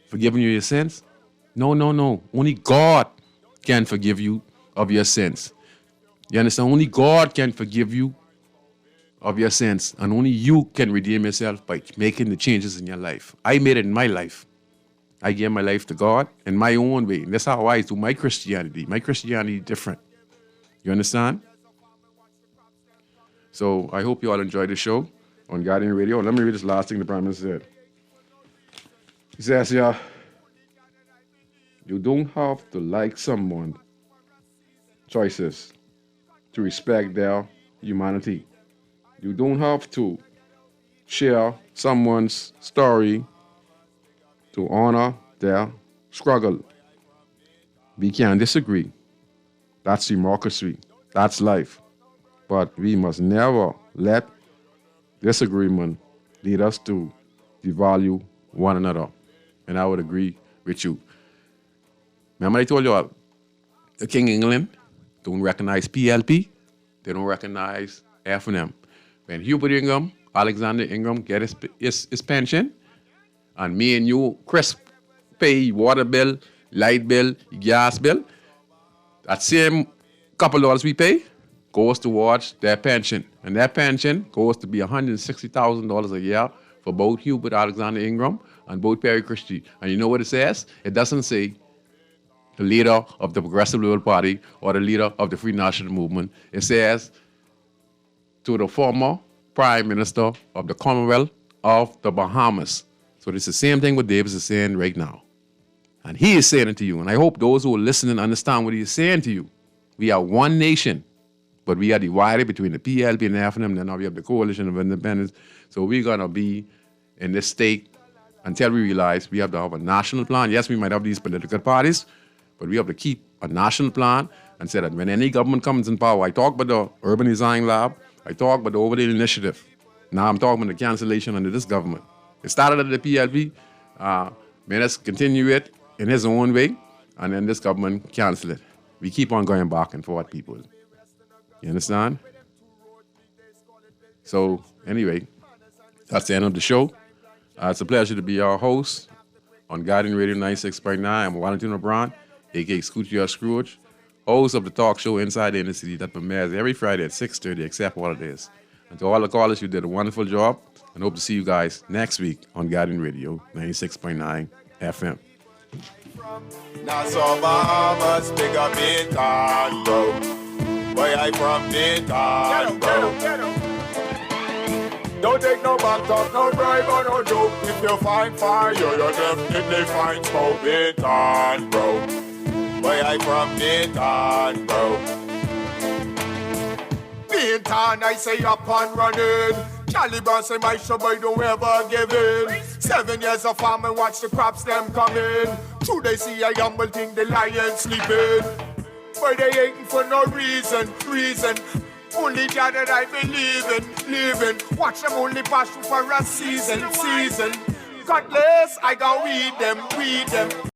forgiving you your sins? No. Only God can forgive you of your sins. You understand? Only God can forgive you of your sins, and only you can redeem yourself by making the changes in your life. I made it in my life. I gave my life to God in my own way. And that's how I do my Christianity. My Christianity is different. You understand? So I hope you all enjoyed the show on Guardian Radio. Let me read this last thing the Prime Minister said. He says, you don't have to like someone's choices to respect their humanity. You don't have to share someone's story to honor their struggle. We can disagree. That's democracy. That's life. But we must never let disagreement lead us to devalue one another. And I would agree with you. Remember I told you the King of England don't recognize PLP. They don't recognize F&M. When Hubert Ingram, Alexander Ingram get his pension, and me and you, Chris, pay water bill, light bill, gas bill, that same couple dollars we pay goes towards their pension. And their pension goes to be $160,000 a year for both Hubert Alexander Ingram and both Perry Christie. And you know what it says? It doesn't say the leader of the Progressive Liberal Party or the leader of the Free National Movement. It says to the former Prime Minister of the Commonwealth of the Bahamas. So it's the same thing what Davis is saying right now. And he is saying it to you. And I hope those who are listening understand what he is saying to you. We are one nation, but we are divided between the PLP and the FNM. Then now we have the Coalition of Independence. So we're going to be in this state until we realize we have to have a national plan. Yes, we might have these political parties, but we have to keep a national plan and say that when any government comes in power, I talk about the Urban Design Lab, I talk about the Overdale Initiative. Now I'm talking about the cancellation under this government. It started at the PLP. May us continue it in his own way, and then this government cancel it. We keep on going back and forth, people. You understand? So, anyway, that's the end of the show. It's a pleasure to be your host on Guardian Radio 96.9. I'm Valentino Brown, a.k.a. Scrooge, host of the talk show Inside the Inner City that premieres every Friday at 6:30, except holidays. And to all the callers, you did a wonderful job, and hope to see you guys next week on Guardian Radio 96.9 FM. Nassau, Bahamas, big up Bintan, bro. Where I from Bintan, bro. Don't take no back talk, no bribe or no joke. If you find fire, you definitely find smoke. Bintan, bro. Where I from Bintan, bro. Bintan, I say up and running. Caliban say my show boy don't ever give in. 7 years of farming, watch the crops them come in. True they see a humble thing, the lion sleeping. But they hating for no reason. Only that I believe in. Watch them only pass through for a season. Godless, I gon' weed them.